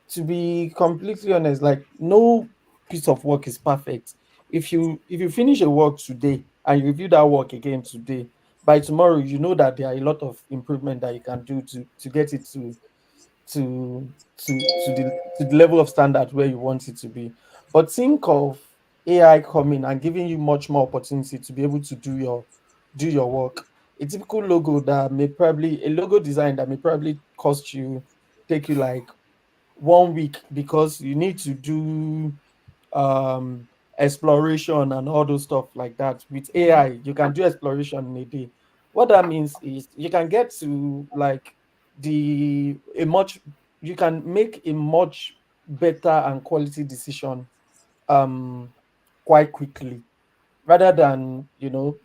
To be completely honest, like no piece of work is perfect. If you finish a work today and you review that work again today, by tomorrow you know that there are a lot of improvement that you can do to get it to the level of standard where you want it to be. But think of AI coming and giving you much more opportunity to be able to do your work. A logo design that may probably take you like 1 week because you need to do exploration and all those stuff like that. With AI, you can do exploration in a day. What that means is you can get to like the a much you can make a much better and quality decision um quite quickly, rather than,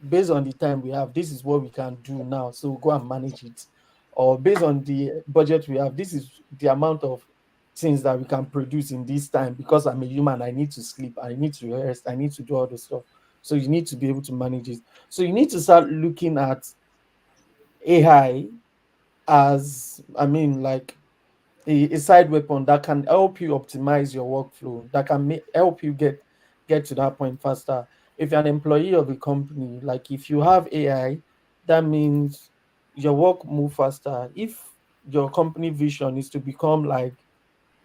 based on the time we have, this is what we can do now, so go and manage it. Or based on the budget we have, this is the amount of things that we can produce in this time, because I'm a human, I need to sleep, I need to rest, I need to do all the stuff. So you need to be able to manage it. So you need to start looking at AI as, I mean, like a side weapon that can help you optimize your workflow, that can help you get to that point faster. If you're an employee of a company, like if you have AI, that means your work move faster. If your company vision is to become like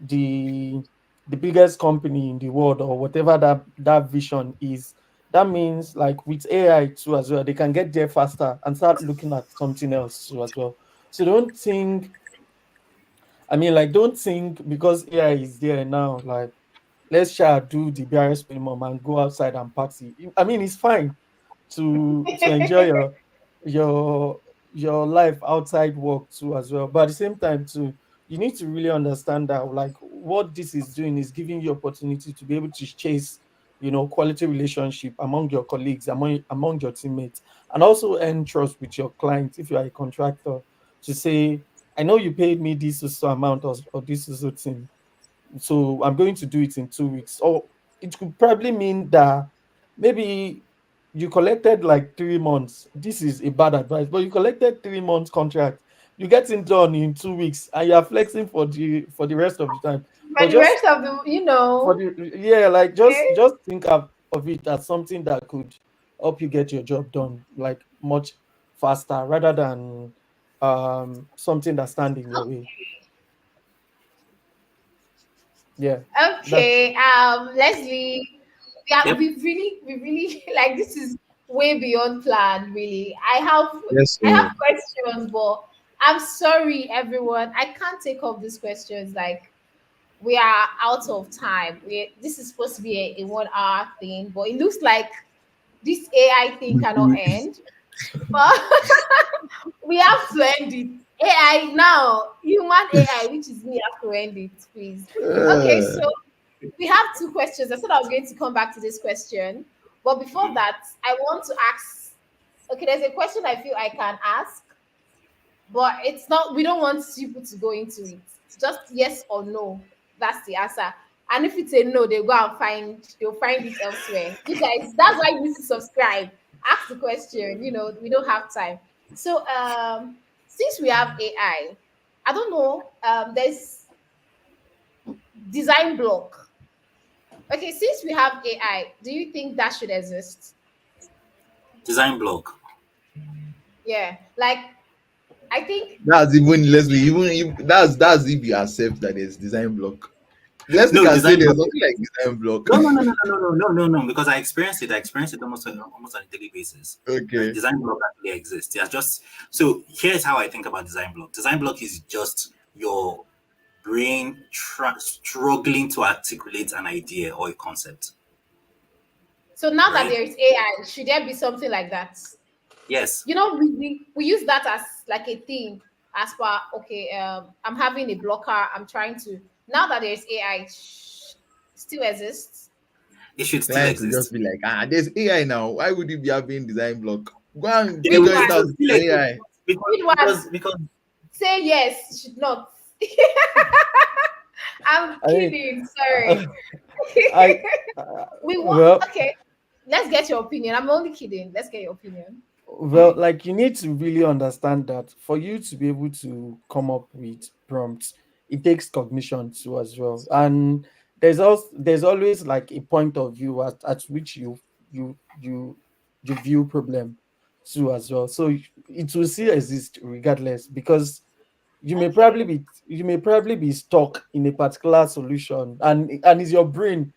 the the biggest company in the world, or whatever that vision is, that means like with AI too as well, they can get there faster and start looking at something else too as well. So don't think, I mean, like, don't think because AI is there now, like, let's shall do the barest minimum and go outside and party. I mean, it's fine to enjoy your your life outside work too as well. But at the same time, too, you need to really understand that like what this is doing is giving you opportunity to be able to chase, quality relationship among your colleagues, among your teammates, and also earn trust with your clients if you are a contractor, to say, I know you paid me this so amount, or this so thing, so I'm going to do it in 2 weeks. Or it could probably mean that maybe you collected like 3 months. This is a bad advice, but you collected 3 months contract. You get it done in 2 weeks, and you are flexing for the rest of the time. For But the just rest of the, for the yeah, like okay. just think of it as something that could help you get your job done like much faster, rather than something that stand in your way. Yeah, that's Okay, Leslie, Yep. we really like this is way beyond plan. Really, Yes, I so have questions, but I'm sorry, everyone, I can't take up these questions. Like we are out of time. This is supposed to be a 1 hour thing, but it looks like this AI thing cannot end. But we have to end it. AI now, human AI, which is me, have to end it, please. Okay, so uh, we have two questions. I said I was going to come back to this question, but before that, I want to ask. Okay, there's a question I feel I can ask, but it's not. We don't want people to go into it. Just yes or no. That's the answer. And if it's a no, they'll go and they'll find it elsewhere. You guys, that's why you need to subscribe. Ask the question. We don't have time. So since we have I don't know. There's design block. Okay, since we have AI, do you think that should exist? Design block. Yeah, like I think that's even Leslie. Even if that's if you accept that there's design block. Leslie No, can say design there's block. nothing like design block. No, no, no, no, no, no, no, no, no, because I experienced it. I experienced it almost on a daily basis. Right? Okay. Design block actually exists. Yeah, just so here's how I think about design block. Design block is just your brain struggling to articulate an idea or a concept. so. Now that Right? there is AI, should there be something like that? Yes. We use that as like a thing. As per okay, I'm having a blocker. I'm trying to now that there's AI, still exists. It should still Clients will just exist. be like, there's AI now. Why would you be having design block? Go and It figure will, it it Ridwan, out will with still exist AI. Ridwan, because say yes. Should not. I'm I mean, kidding. Sorry. I We want well, okay. Let's get your opinion. I'm only kidding. Let's get your opinion. hmm, like you need to really understand that for you to be able to come up with prompts, it takes cognition too as well. And there's always like a point of view at which you you you view problem too as well. So it will still exist regardless, because Okay. you may probably be stuck in a particular solution, and it's your brain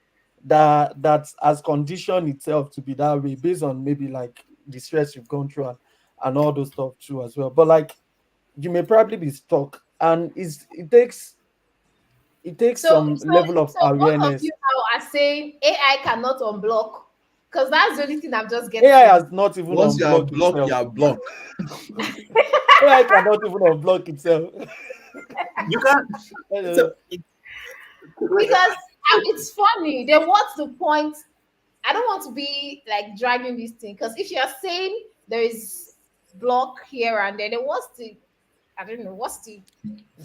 that has conditioned itself to be that way based on maybe like the stress you've gone through, and all those stuff too as well. But like you may probably be stuck, and it takes So some level of so both of awareness. you now are saying AI cannot unblock Because that's the only thing I'm just AI getting. has not even Once you are unblocked blocked, itself. you are blocked. AI cannot even unblock itself. You can't. I don't So know. Because it's funny. Then what's the point? I don't want to be like dragging this thing because if you're saying there is block here and there, then what's the I don't know what's the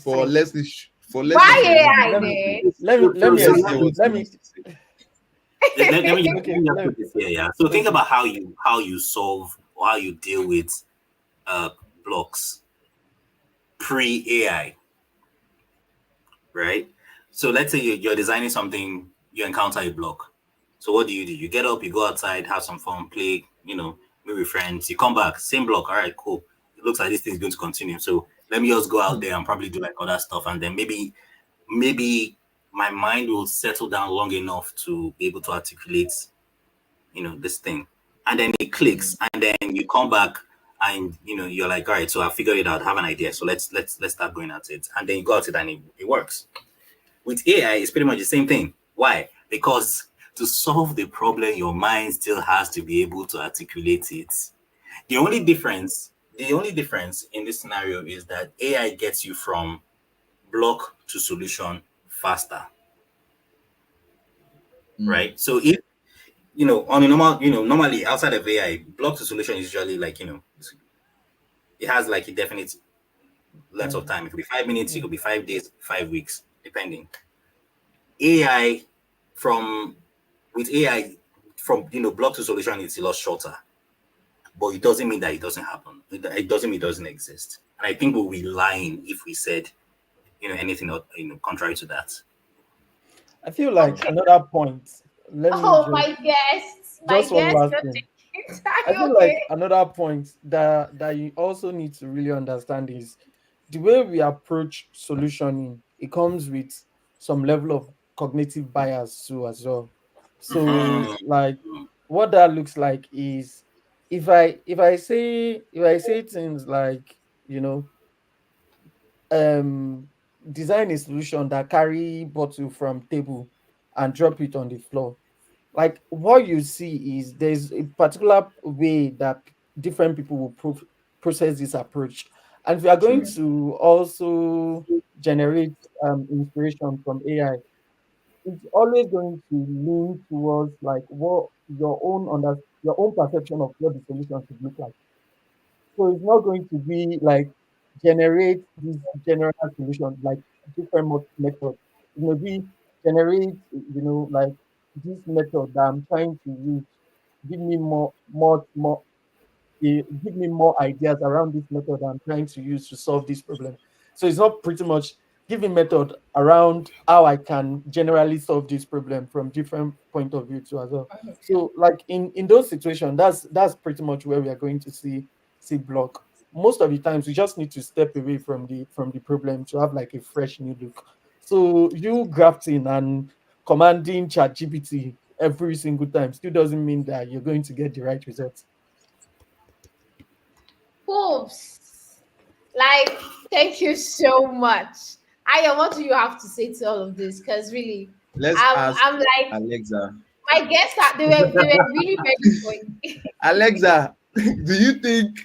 For So Leslie, for Leslie why to remove the AI let me block, there? let me let's hear what he let me wants to say. let okay me just let put this here. Yeah. So think okay. about how you solve or how you deal with blocks pre AI, right? So let's say you're designing something, you encounter a block. So what do? You get up, you go outside, have some fun, play, maybe friends. You come back, same block. All right, cool. It looks like this thing is going to continue. So let me just go out there and probably do like other stuff, and then maybe my mind will settle down long enough to be able to articulate, this thing, and then it clicks, and then you come back. And you're like, all right, so I figured it out, have an idea. So let's start going at it. And then you go at it and it works. With AI, it's pretty much the same thing. Why? Because to solve the problem, your mind still has to be able to articulate it. The only difference in this scenario is that AI gets you from block to solution faster, Mm. right? So if on a normal, normally outside of AI, block to solution is usually like, it has like a definite length of Mm, time. It could be 5 minutes, it mm. could be 5 days, 5 weeks, depending. AI from with AI from block to solution it's a lot shorter, but it doesn't mean that it doesn't happen. It doesn't mean it doesn't exist. And I think we'll be lying if we said anything contrary to that. I feel like Okay. another point. Let me Oh, just my just one guest, last you're thing. taking are I you feel like okay? another point that you also need to really understand is the way we approach solutioning. It comes with some level of cognitive bias too as well. So Mhm. like what that looks like is if I say things like you know um design a solution that carry bottle from table and drop it on the floor, like what you see is there's a particular way that different people will process this approach. And if we are going True. to also generate inspiration from AI, it's always going to lean towards like what your own perception of what the solution should look like. So it's not going to be like generate this general solution like different methods. It may be generate, like this method that I'm trying to use. Give me more, give me more ideas around this method I'm trying to use to solve this problem. So it's not pretty much giving method around how I can generally solve this problem from different point of view too as well. So like in those situations, that's pretty much where we are going to see block. Most of the times we just need to step away from the problem to have like a fresh new look. So you grafting and commanding ChatGPT every single time still doesn't mean that you're going to get the right results. Oops. Like, thank you so much. Aya, what do you have to say to all of this? Because really, Let's ask I'm like Alexa. my guests are they were really ready for it. Alexa, do you think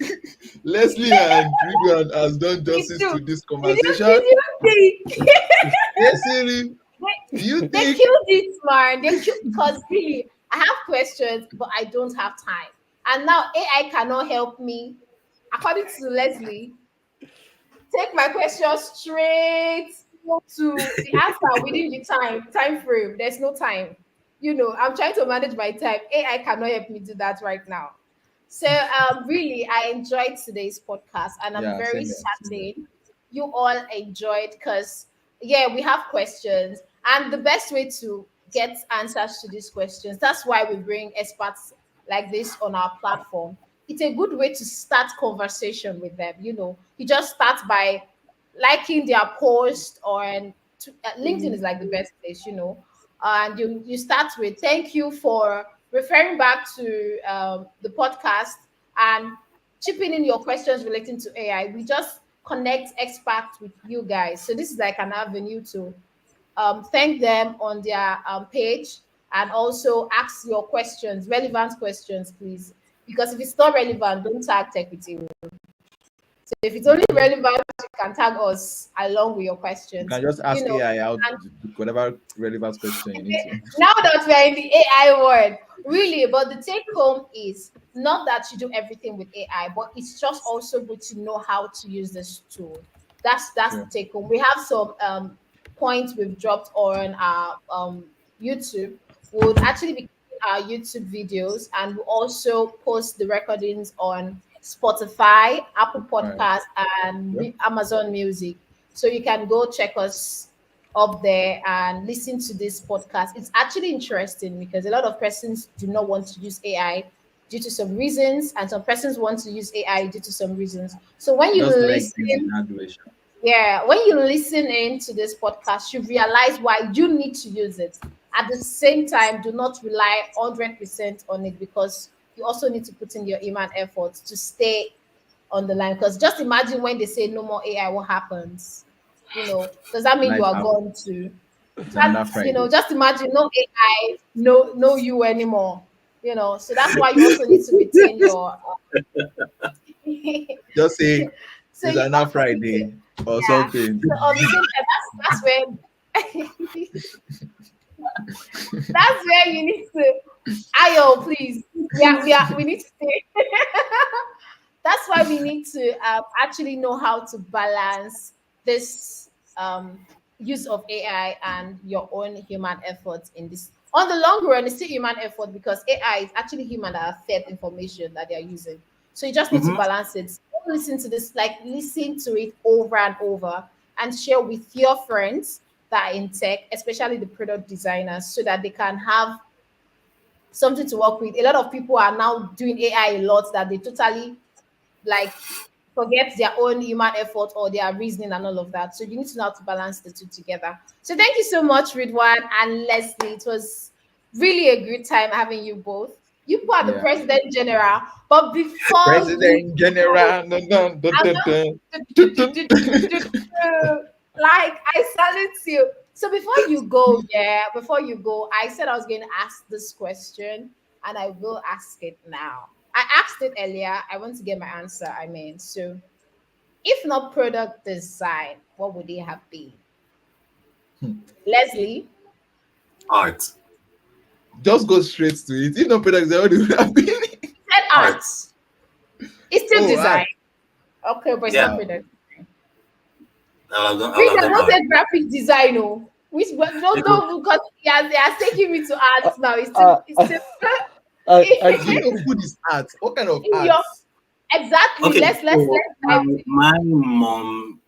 Leslie and Ridwan has done Me justice too. to this Did you conversation? did you think Yes, Siri. Do you they think? killed it, man? They killed because really I have questions, but I don't have time. And now AI cannot help me. According to Leslie, take my question straight to the answer within the time frame. There's no time. I'm trying to manage my time. AI cannot help me do that right now. So really I enjoyed today's podcast and I'm Yeah, very same here. Same here. certain you all enjoyed because yeah, we have questions and the best way to get answers to these questions, that's why we bring experts like this on our platform. It's a good way to start conversation with them. You just start by liking their post or LinkedIn is like the best place. And you start with thank you for referring back to the podcast and chipping in your questions relating to AI. We just connect experts with you guys, so this is like an avenue to thank them on their page and also ask your questions, relevant questions, please. Because if it's not relevant, don't tag Tech with you. So if it's only relevant, you can tag us along with your You questions. can just ask AI out And whatever relevant question you need to. now that we're in the AI world, really, but the take home is not that you do everything with AI, but it's just also good to know how to use this tool. That's the Sure. take home. We have some points we've dropped on our YouTube. We'll actually be our YouTube videos, and we'll also post the recordings on Spotify, Apple All right. Podcasts, and Yep. Amazon Music. So you can go check us up there and listen to this podcast. It's actually interesting because a lot of persons do not want to use AI due to some reasons, and some persons want to use AI due to some reasons. So when you Just like things in listen, graduation. yeah, when you listen into this podcast, you realize why you need to use it. At the same time, do not rely 100% on it, because you also need to put in your human efforts to stay on the line. Because just imagine when they say no more AI, what happens? Does that mean you Life are happens. gone to It's another Friday. just imagine no AI, no you anymore. So that's why you also need to retain your Just say so it's you another also need to, Friday or yeah. something. So on the same time, that's where that's where you need to Ayo, please. We need to stay. That's why we need to actually know how to balance this use of AI and your own human efforts in this. On the long run, it's still human effort, because AI is actually human that have fed information that they are using. So you just need to Mhm. balance it. Don't listen to this, like listen to it over and over, and share with your friends that are in tech, especially the product designers, so that they can have something to work with. A lot of people are now doing AI a lot, that they totally like forget their own human effort or their reasoning and all of that. So you need to know how to balance the two together. So thank you so much, Ridwan and Leslie. It was really a good time having you both. You are the Yeah. president general, but before you President go, General. Dun, dun, dun, I'm dun, dun. Dun, dun, just dun. like I salute you. So before you go, before you go, I said I was going to ask this question, and I will ask it now. I asked it earlier. I want to get my answer. So if not product design, what would it have been? Leslie Art. Just go straight to it. If no products, they already would have been. said art. Art. It's still Oh, design. art. Okay, but it's not Yeah. Wow. product. I Read love them, them don't art. say graphic design, oh. Which but don't because they are taking me to art now. Uh, It's still I What think kind of food is art? What kind of in art? your exactly. Okay, Let's so dive my mom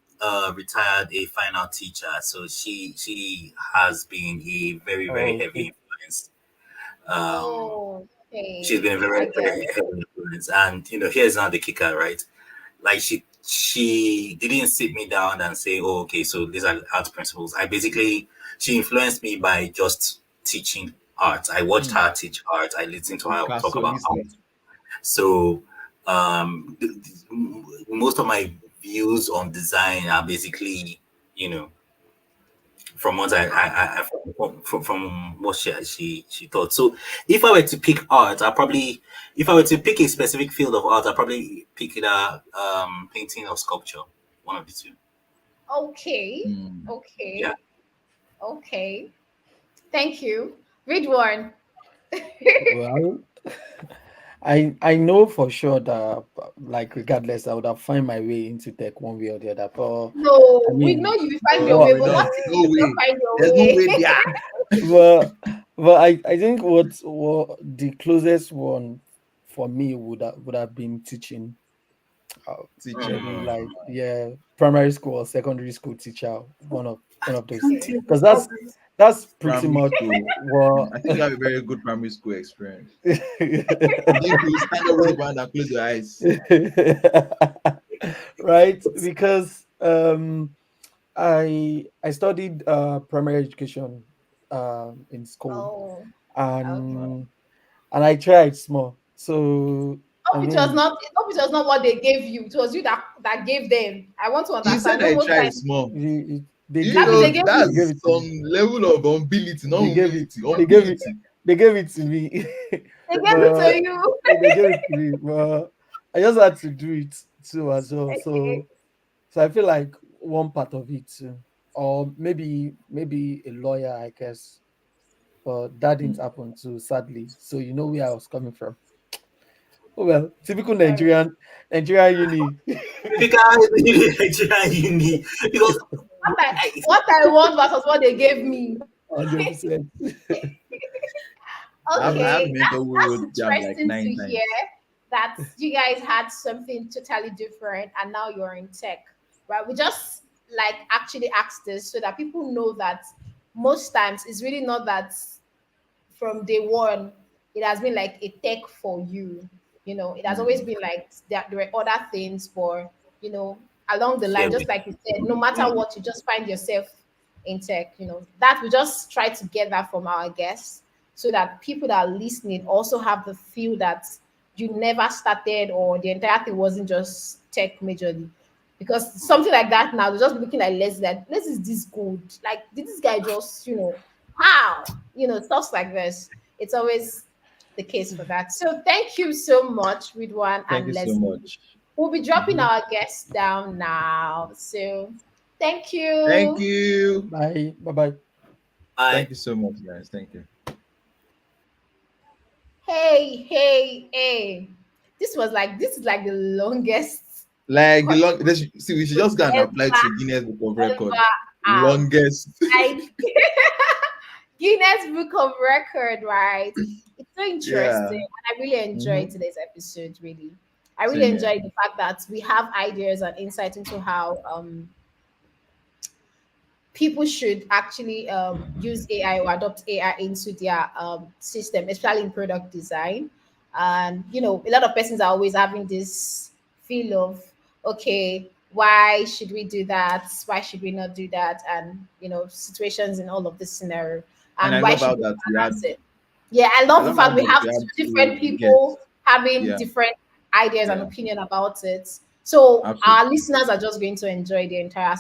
retired a fine art teacher, so she has been a very very oh, heavy okay. influence. Um, Oh, she's okay. been a I very get very it. heavy influence, and here's now the kicker, right? Like she didn't sit me down and say, "Oh, okay, so these are art principles." She influenced me by just teaching art. I watched Hmm. her teach art. I listened to her talk about art. Classically. So most of my views on design are basically, you know, from what from what she thought. So if I were to pick art, if I were to pick a specific field of art, I'd probably pick either painting or sculpture, one of the two. Okay. Hmm. Yeah. Okay. Okay. Thank you. Read one. Well, I know for sure that like regardless, I would have find my way into tech one way or the other. But I No, we know mean, you will find your No, way, what but what no, if no you don't way. find your There's no way way? there. but I think what the closest one for me would have been teaching. Teaching. Maybe Mm. like, yeah, primary school or secondary school teacher, one of those, Okay. because that's pretty Primary much school. what. I think you have a very good primary school experience. You need to stand up with one hand and close your eyes. Right, because I studied primary education in school, Oh, okay. and I tried small. So I Hope it was mean, not. Hope it was not what they gave you. It was you that gave them. I want to You said understand. I Most tried times small. they Do you that gave means it they know gave they you. gave that's it to me. some level of humility, not They gave it. humility, They gave it. humility. they gave it to me. They gave it But to you. they gave it to me. But I just had to do it too as well. Okay. So I feel like one part of it too. Or maybe a lawyer, I guess. But that didn't happen too, sadly. So you know where I was coming from. Oh well, typical Sorry. Nigerian uni. Because Nigerian uni, because What I want versus what they gave me. 100%. I have Okay, mentor who that's wrote jam like interesting to 9 times. hear that you guys had something totally different and now you're in tech, right? We just like actually asked this so that people know that most times it's really not that from day one it has been like a tech for you. It has always been like there were other things, but along the line, share just with like you said, no matter me. what, you just find yourself in tech. That we just try to get that from our guests so that people that are listening also have the feel that you never started or the entire thing wasn't just tech majorly. Because something like that now, they're just looking like Les is this good. Like, did this guy just, how? Stuff like this. It's always the case for that. So thank you so much, Ridwan Thank and you so Leslie. much. We'll be dropping Mhm. our guests down now. So thank Thank you. you. Bye. Bye. Bye. Thank you so much, guys. Thank you. Hey, hey, hey. This is like the longest Like the podcast long, see, we should just go and apply ever, to Guinness Book of Record. ever have. Longest. Like Guinness Book of Record, right? It's so Yeah. interesting. And I really enjoyed Mm-hmm. today's episode, really. I really Same here. enjoyed the fact that we have ideas and insight into how people should actually use AI or adopt AI into their system, especially in product design. And a lot of persons are always having this feel of, okay, why should we do that? Why should we not do that? And situations in all of this scenario. And And I why love should how we that we had. balance it? Yeah, I I love the love how fact we much have we had two different to get. people having Yeah. different ideas and Yeah. opinion about it. So our Absolutely. listeners are just going to enjoy the entire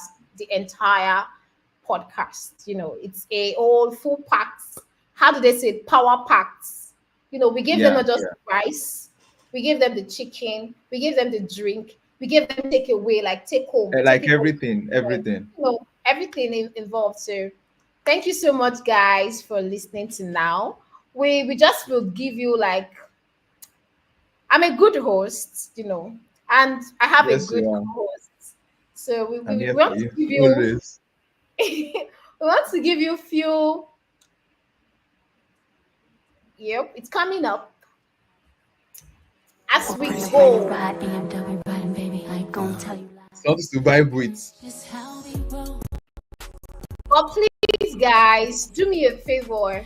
podcast. It's a all full packed. How do they say it? Power packed. We give them Yeah. not just Yeah. rice, we give them the chicken, we give them the drink, we give them take away, like take home, take Like it home. everything. Everything. Everything involved. So thank you so much, guys, for listening to now. We just will give you like I'm a good host, and I have a Yes, good you are. co-host. So we, I'm we here for want to you. give you Always. we want to give you few. Yep, it's coming up as we go. Ride BMW riding, baby. I ain't gonna tell you lies. Something to vibe with. Just how we roll. But please, guys, do me a favor.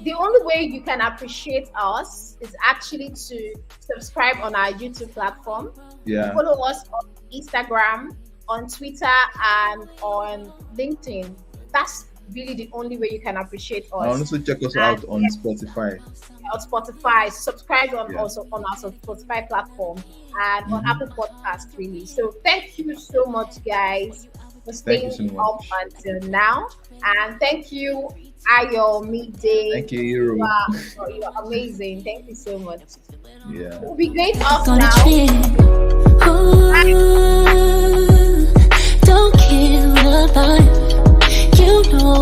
The only way you can appreciate us is actually to subscribe on our YouTube platform. Yeah. Follow us on Instagram, on Twitter, and on LinkedIn. That's really the only way you can appreciate And us. also check us out on Spotify. On Spotify, subscribe on Yeah. also on our Spotify platform and on Mhm. Apple Podcast, really. So thank you so much, guys, for Thank you staying so up much. until now. And thank you, Ayo Midday. Thank you, Hero. You are amazing. Thank you so much. Yeah. We'll be going off Gonna now. trip. Ooh, don't kill the vibe. You know